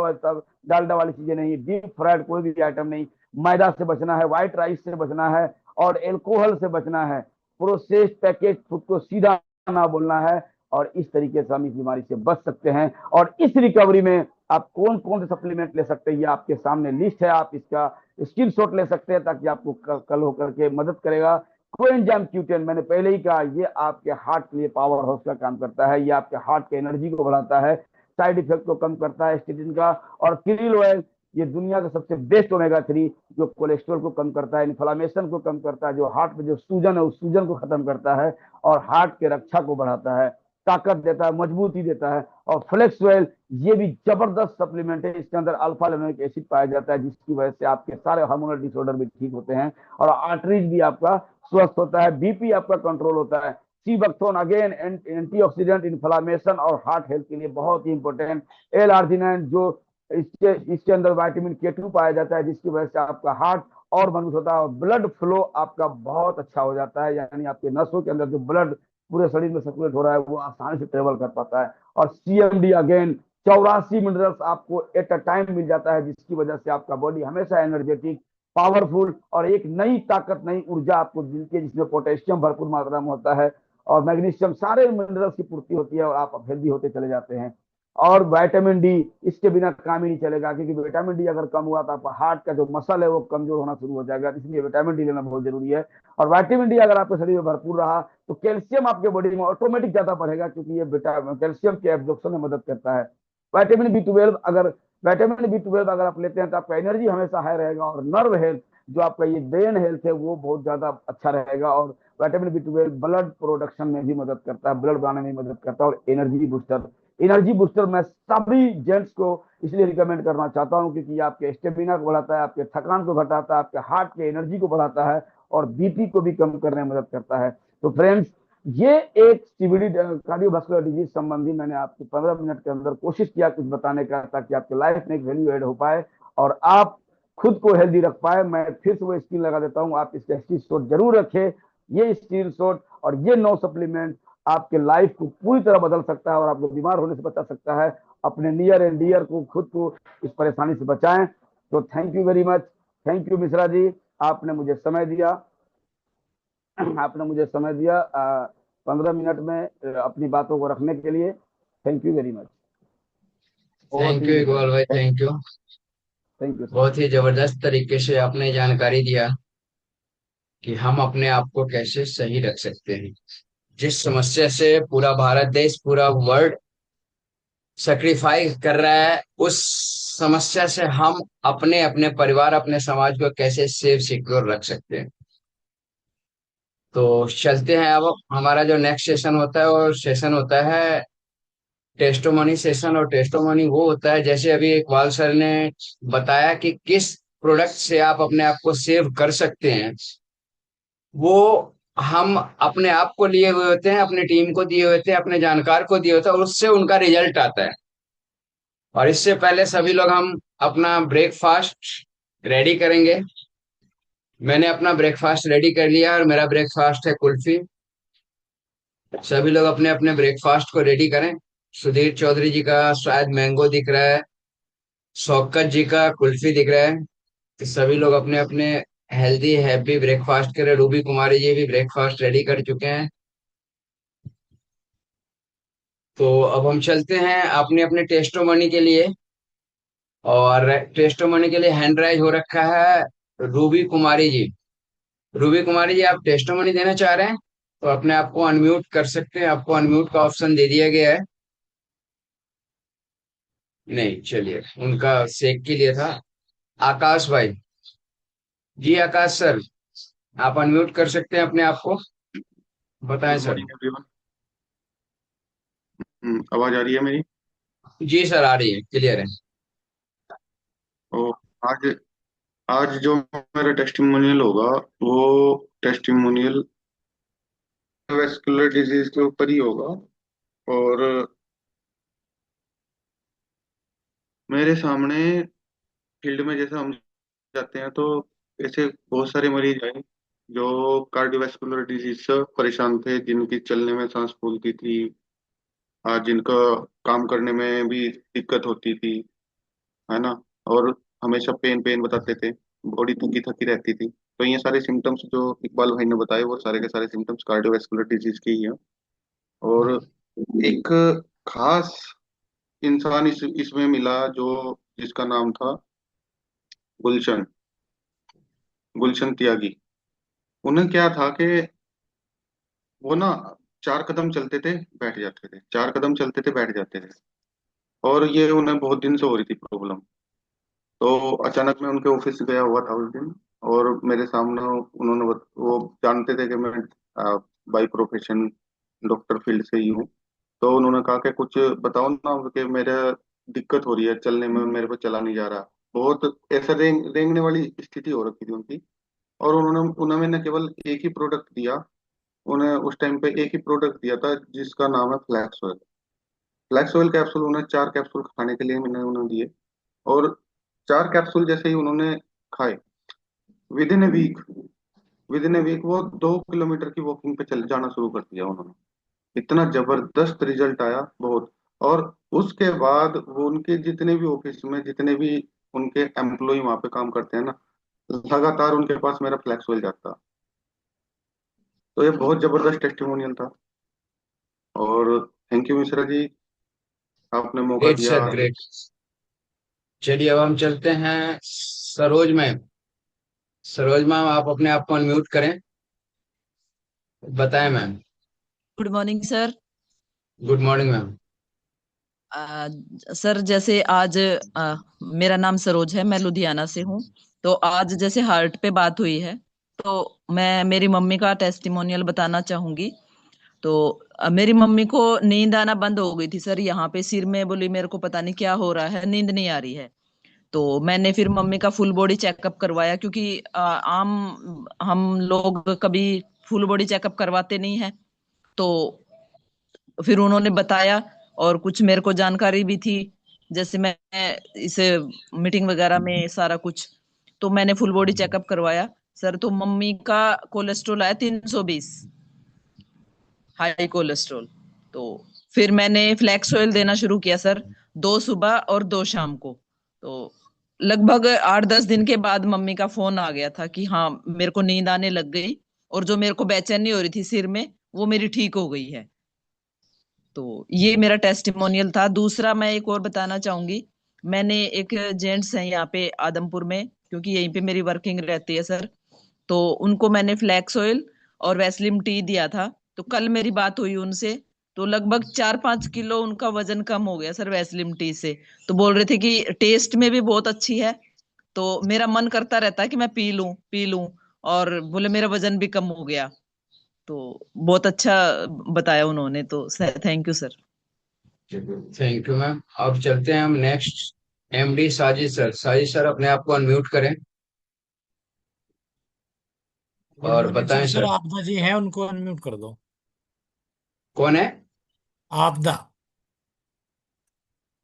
वाली चीजें नहीं, डीप फ्राइड कोई भी आइटम नहीं। मैदा से बचना है, व्हाइट राइस से बचना है, और एल्कोहल से बचना है। प्रोसेस पैकेज फूड को सीधा ना बोलना है। और इस तरीके से हम इस बीमारी से बच सकते हैं। और इस रिकवरी में आप कौन कौन से सप्लीमेंट ले सकते हैं, ये आपके सामने लिस्ट है। आप इसका स्क्रीनशॉट ले सकते हैं ताकि आपको कल होकर के मदद करेगा। कोएंजाइम Q10, मैंने पहले ही कहा, ये आपके हार्ट के लिए पावर हाउस का काम करता है। ये आपके हार्ट के एनर्जी को बढ़ाता है, साइड इफेक्ट को कम करता है स्टेटिन का। और क्रिल ऑयल, ये दुनिया का सबसे बेस्ट ओमेगा 3, जो कोलेस्ट्रॉल को कम करता है, इन्फ्लामेशन को कम करता है, जो हार्ट में जो सूजन है उस सूजन को खत्म करता है, और हार्ट के रक्षा को बढ़ाता है, ताकत देता है, मजबूती देता है। और फ्लेक्स ऑयल, ये भी जबरदस्त सप्लीमेंट है। इसके अंदर अल्फा लिनोइक एसिड पाया जाता है, जिसकी वजह से आपके सारे हार्मोनल डिसऑर्डर भी ठीक होते हैं, और आर्टरीज भी आपका स्वस्थ होता है, बीपी आपका कंट्रोल होता है। सीबैक्थोन, अगेन एंटीऑक्सीडेंट, इन्फ्लामेशन और हार्ट हेल्थ के लिए बहुत ही इंपॉर्टेंट। L-आर्जिनाइन, जो इसके अंदर विटामिन K2 पाया जाता है, जिसकी वजह से आपका हार्ट और मजबूत होता है, और ब्लड फ्लो आपका बहुत अच्छा हो जाता है, यानी आपके नसों के अंदर जो ब्लड पूरे शरीर में सर्कुलेट हो रहा है वो आसानी से ट्रेवल कर पाता है। और CMD, अगेन 84 मिनरल्स आपको एट अ टाइम मिल जाता है, जिसकी वजह से आपका बॉडी हमेशा एनर्जेटिक, पावरफुल और एक नई ताकत, नई ऊर्जा आपको मिलती है, जिसमें पोटेशियम भरपूर मात्रा में होता है और मैग्नीशियम, सारे मिनरल्स की पूर्ति होती है, और आप हेल्दी होते चले जाते हैं। और विटामिन डी, इसके बिना काम ही नहीं चलेगा, क्योंकि विटामिन डी अगर कम हुआ तो आपका हार्ट का जो मसल है वो कमजोर होना शुरू हो जाएगा, इसलिए विटामिन डी लेना बहुत जरूरी है। और विटामिन डी अगर आपके शरीर में भरपूर रहा तो कैल्शियम आपके बॉडी में ऑटोमेटिक ज्यादा बढ़ेगा, क्योंकि ये कैल्शियम के एब्जॉर्प्शन में मदद करता है। विटामिन बी ट्वेल्व अगर आप लेते हैं तो आपका एनर्जी हमेशा हाई रहेगा, और नर्व हेल्थ, जो आपका ये ब्रेन हेल्थ है, वो बहुत ज्यादा अच्छा रहेगा। और विटामिन बी 12 ब्लड प्रोडक्शन में भी मदद करता है, ब्लड बनाने में मदद करता है। और एनर्जी बूस्टर मैं सभी जेंट्स को इसलिए रिकमेंड करना चाहता हूं, क्योंकि आपके स्टेमिना को बढ़ाता है, आपके थकान को घटाता है, आपके हार्ट के एनर्जी को बढ़ाता है, और बीपी को भी कम करने में मदद करता है। तो फ्रेंड्स, ये एक CVD कार्डियोवास्कुलर डिजीज संबंधी मैंने आपको 15 मिनट के अंदर कोशिश किया कुछ बताने का, ताकि आपके लाइफ में एक वैल्यू एड हो पाए और आप खुद को हेल्दी रख पाए। मैं फिर से वो स्क्रीन लगा देता हूँ, आप इसका स्क्रीनशॉट जरूर रखें। ये स्क्रीनशॉट और ये 9 सप्लीमेंट आपके लाइफ को पूरी तरह बदल सकता है और आपको बीमार होने से बचा सकता है। अपने नियर एंड डियर को, खुद को इस परेशानी से बचाएं। तो thank you very much. Thank you Mishra ji, आपने मुझे समय दिया। 15 मिनट में अपनी बातों को रखने के लिए। Thank you very much. Thank you Iqbal भाई, थैंक यू। Thank you. बहुत ही जबरदस्त तरीके से आपने जानकारी दिया कि हम अपने आप को कैसे सही रख सकते हैं। जिस समस्या से पूरा भारत देश, पूरा वर्ल्ड सेक्रीफाइस कर रहा है, उस समस्या से हम अपने अपने परिवार, अपने समाज को कैसे सेफ सिक्योर रख सकते हैं। तो चलते हैं। अब हमारा जो नेक्स्ट सेशन होता है वो सेशन होता है टेस्टोमनी सेशन। और टेस्टोमनी वो होता है, जैसे अभी इकबाल सर ने बताया कि किस प्रोडक्ट से आप अपने आप को सेव कर सकते हैं, वो हम अपने आप को लिए हुए होते हैं, अपनी टीम को दिए हुए होते हैं, अपने जानकार को दिए होते हैं, और उससे उनका रिजल्ट आता है। और इससे पहले सभी लोग हम अपना ब्रेकफास्ट रेडी करेंगे। मैंने अपना ब्रेकफास्ट रेडी कर लिया और मेरा ब्रेकफास्ट है कुल्फी। सभी लोग अपने अपने ब्रेकफास्ट को रेडी करें। सुधीर चौधरी जी का शायद मैंगो दिख रहा है, शौकत जी का कुल्फी दिख रहा है। तो सभी लोग अपने अपने हेल्दी हैप्पी ब्रेकफास्ट करें। रूबी कुमारी जी भी ब्रेकफास्ट रेडी कर चुके हैं। तो अब हम चलते हैं अपने अपने टेस्टोमनी के लिए। और टेस्टोमनी के लिए हैंड राइज हो रखा है रूबी कुमारी जी। रूबी कुमारी जी, आप टेस्टोमनी देना चाह रहे हैं तो अपने आप को अनम्यूट कर सकते हैं। आपको अनम्यूट का ऑप्शन दे दिया गया है। नहीं, चलिए, उनका शेक के लिए था। आकाश भाई जी, आकाश सर, आप अनम्यूट कर सकते हैं अपने आप को। बताएं गुड सर। Morning everyone. आवाज आ रही है मेरी? जी सर, आ रही है, क्लियर है। ओ, आज आज जो मेरा टेस्टिमोनियल होगा वो टेस्टिमोनियल वेस्कुलर डिजीज के ऊपर ही होगा। और मेरे सामने फील्ड में जैसे हम जाते हैं तो ऐसे बहुत सारे मरीज आए जो कार्डियोवैस्कुलर डिजीज से परेशान थे, जिनकी चलने में सांस फूलती थी, जिनका काम करने में भी दिक्कत होती थी, है ना। और हमेशा पेन पेन बताते थे, बॉडी थकी थकी रहती थी। तो ये सारे सिम्टम्स जो इकबाल भाई ने बताए वो सारे के सारे सिम्टम्स कार्डियोवैस्कुलर डिजीज के ही हैं। और एक खास इंसान इसमें मिला जो जिसका नाम था गुलशन गुलशन त्यागी। उन्हें क्या था कि वो ना 4 कदम चलते थे बैठ जाते थे, 4 कदम चलते थे बैठ जाते थे। और ये उन्हें बहुत दिन से हो रही थी प्रॉब्लम। तो अचानक मैं उनके ऑफिस गया हुआ था उस दिन, और मेरे सामने वो जानते थे कि मैं बाई प्रोफेशन डॉक्टर फील्ड से ही हूँ। तो उन्होंने कहा कि कुछ बताओ ना कि मेरा दिक्कत हो रही है चलने में, मेरे को चला नहीं जा रहा। बहुत ऐसा रेंगने वाली स्थिति हो रखी थी उनकी। और उन्होंने उन्हें मैंने केवल एक ही प्रोडक्ट दिया। उन्हें उस टाइम पे एक ही प्रोडक्ट दिया था जिसका नाम है flax oil. Flax oil capsule उन्हें 4 कैप्सूल खाने के लिए मैंने उन्हें दिए। और 4 कैप्सूल जैसे ही उन्होंने खाए, within a week within a week वो 2 किलोमीटर की वॉकिंग पे चल जाना शुरू कर दिया उन्होंने। इतना जबरदस्त रिजल्ट आया, बहुत। और उसके बाद वो उनके जितने भी ऑफिस में जितने भी उनके एम्प्लॉय वहां पे काम करते हैं ना, लगातार उनके पास मेरा फ्लैक्स ऑयल जाता। तो ये बहुत जबरदस्त टेस्टिमोनियल था। और थैंक यू मिश्रा जी, आपने मौका ग्रेट दिया। Sir, great. चलिए, अब हम चलते हैं सरोज मैम। सरोज मैम, आप अपने आप को अनम्यूट करें। बताएं ma'am. Good morning sir. Good morning ma'am. Sir जैसे आज मेरा नाम सरोज है, मैं लुधियाना से हूँ। तो आज जैसे हार्ट पे बात हुई है, तो मैं मेरी मम्मी का टेस्टिमोनियल बताना चाहूंगी। तो मेरी मम्मी को नींद आना बंद हो गई थी सर, यहाँ पे सिर में, बोली मेरे को पता नहीं क्या हो रहा है, नींद नहीं आ रही है। तो मैंने फिर मम्मी का फुल बॉडी चेकअप करवाया, क्योंकि आम हम लोग कभी फुल बॉडी चेकअप करवाते नहीं है। तो फिर उन्होंने बताया, और कुछ मेरे को जानकारी भी थी, जैसे मैं इसे मीटिंग वगैरह में सारा कुछ। तो मैंने फुल बॉडी चेकअप करवाया सर। तो मम्मी का कोलेस्ट्रॉल आया 320, हाई कोलेस्ट्रॉल। तो फिर मैंने फ्लैक्स ऑयल देना शुरू किया सर, 2 सुबह और 2 शाम को। तो लगभग 8-10 दिन के बाद मम्मी का फोन आ गया था कि हाँ मेरे को नींद आने लग गई, और जो मेरे को बेचैनी हो रही थी सिर में, वो मेरी ठीक हो गई है। तो ये मेरा टेस्टिमोनियल था। दूसरा मैं एक और बताना चाहूंगी। मैंने एक जेंट्स है यहाँ पे आदमपुर में, क्योंकि यहीं पे मेरी वर्किंग रहती है सर। तो उनको मैंने फ्लैक्स ऑयल और वैसलिम टी दिया था। तो कल मेरी बात हुई उनसे, तो लगभग 4-5 किलो उनका वजन कम हो गया सर वैसलिम टी से। तो बोल रहे थे कि टेस्ट में भी बहुत अच्छी है। तो मेरा मन करता रहता है कि मैं पी लूं, और बोले मेरा वजन भी कम हो गया। तो बहुत अच्छा बताया उन्होंने, तो thank you sir. Thank you ma'am. अब चलते हैं हम next MD Sajid sir. Sajid sir, अपने आप को अनम्यूट करें गुड और मॉर्निंग बताएं सर। Sir sir. आपदा जी है, उनको अनम्यूट कर दो। कौन है? आपदा।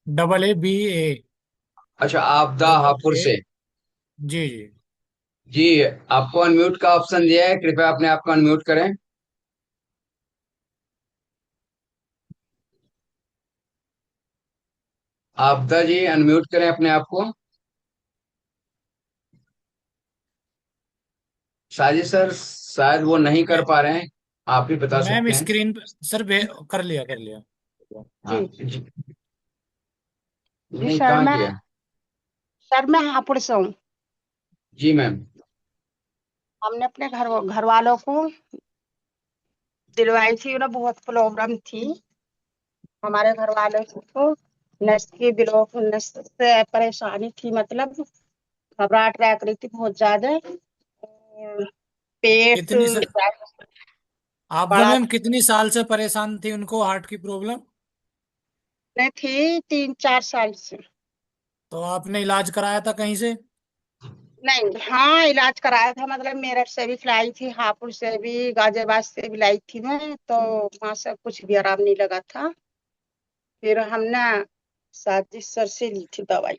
AA अच्छा, आपदा डबल हापुड़ ए से। जी जी। जी, आपको अनम्यूट का ऑप्शन दिया है, कृपया अपने आप को अनम्यूट करें। आपदा जी, अनम्यूट करें अपने आप को। साजिद सर शायद वो नहीं कर मैं पा रहे हैं, आप ही बता मैम सकते हैं। स्क्रीन पर सर कर लिया कर लिया। हाँ जी जी। जी नहीं, सर, कहाँ मैं किया? हापुड़ से हूँ। जी मैम। हमने अपने घर वालों को दिलवाई थी ना, बहुत प्रॉब्लम थी हमारे घर वालों को। नस की ब्लॉक, नस से परेशानी थी, मतलब घबराहट रह रही थी बहुत ज्यादा। और पेट कितनी स... आपदा बड़ा मैम कितनी साल से परेशान थी उनको हार्ट की प्रॉब्लम? नहीं थी, 3-4 साल से। तो आपने इलाज कराया था कहीं से? नहीं, हाँ इलाज कराया था, मतलब मेरठ से भी लाई थी, हापुड़ से भी, गाजियाबाद से भी लाई थी मैं, तो वहां से कुछ भी आराम नहीं लगा था। फिर हमने साजिश सर से ली थी दवाई।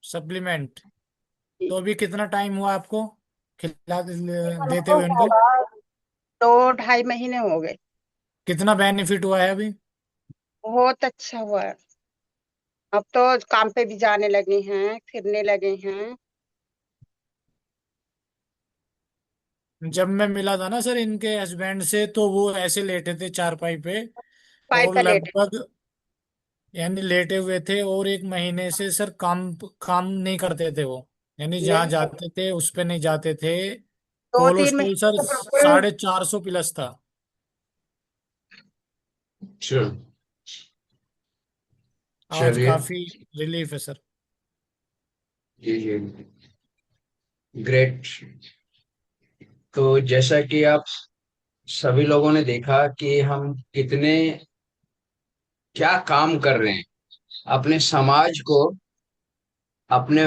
सप्लीमेंट? तो अभी कितना टाइम हुआ आपको खिला देते हमको हुए उनको? होगा 2-2.5 महीने हो गए। कितना बेनिफिट हुआ है अभी? बहुत अच्छा हुआ है। अब तो काम पे भी जाने लगे हैं, फिरने लगे हैं। जब मैं मिला था ना सर इनके हस्बैंड से, तो वो ऐसे लेटे थे चारपाई पे, पाई और पे लेटे। लगभग यानी लेटे हुए थे, और 1 महीने से सर काम काम नहीं करते थे वो, यानी जहाँ नहीं, जाते थे उस पे नहीं जाते थे। 2-3 महीने कोलेस्ट्रॉल सर तो बिल्कुल। 450 प्लस था। अच्छा, आज चलिए। काफी रिलीफ है सर। जी जी, ग्रेट। तो जैसा कि आप सभी लोगों ने देखा कि हम कितने क्या काम कर रहे हैं अपने समाज को, अपने।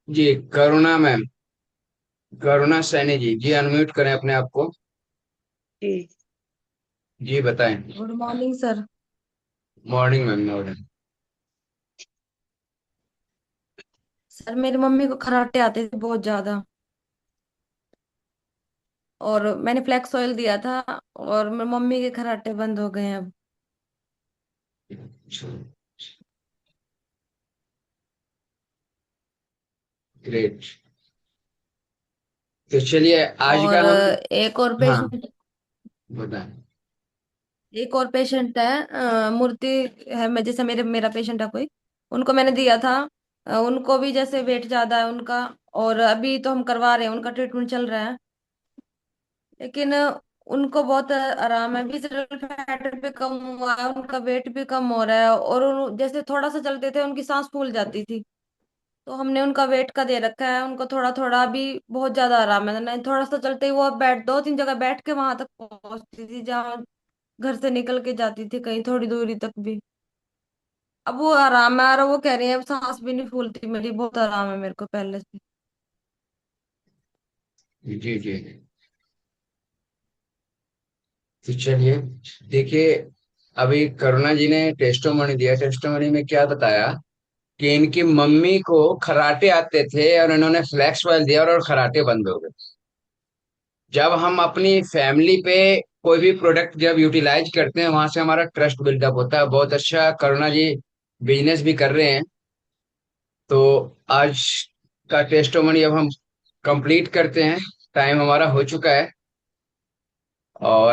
जी, करुणा मैम, करुणा सैनी जी, जी अनम्यूट करें अपने आप को। जी जी बताएं। Good morning sir. Morning ma'am, morning. Sir मेरी मम्मी को खराटे आते थे बहुत ज्यादा, और मैंने फ्लेक्स ऑयल दिया था, और मेरी मम्मी के खराटे बंद हो गए हैं अब। ग्रेट। तो चलिए आज और का हम। एक और हाँ, पेशेंट बताएं। एक और पेशेंट है, मूर्ति है, मैं जैसे मेरा पेशेंट है कोई, उनको मैंने दिया था। उनको भी जैसे वेट ज्यादा है उनका, और अभी तो हम करवा रहे हैं, उनका ट्रीटमेंट चल रहा है, लेकिन उनको बहुत आराम है, विजिटल फैट भी कम हुआ है, उनका वेट भी कम हो रहा है, और जैसे थोड़ा सा चलते थे उनकी सांस फूल जाती थी, तो हमने उनका वेट का दे रखा है, उनको थोड़ा थोड़ा अभी बहुत ज्यादा आराम है, नहीं थोड़ा सा चलते ही वो अब 2-3 जगह बैठ के वहां तक पहुंचती थी जहाँ घर से निकल के जाती थी कहीं थोड़ी दूरी तक भी। अब वो आराम है, और वो कह रही है अब सांस भी नहीं फूलती मेरी, बहुत आराम है मेरे को पहले से। जी जी। तो चलिए, देखिए, अभी करुणा जी ने टेस्टोमनी दिया, टेस्टोमनी में क्या बताया कि इनकी मम्मी को खराटे आते थे और इन्होंने फ्लैक्स ऑयल दिया और खराटे बंद हो गए। जब हम अपनी फैमिली पे कोई भी प्रोडक्ट जब यूटिलाइज करते हैं, वहां से हमारा ट्रस्ट बिल्डअप होता है। बहुत अच्छा, करुणा जी बिजनेस भी कर रहे हैं। तो आज का टेस्टोमनी अब हम कंप्लीट करते हैं, टाइम हमारा हो चुका है। और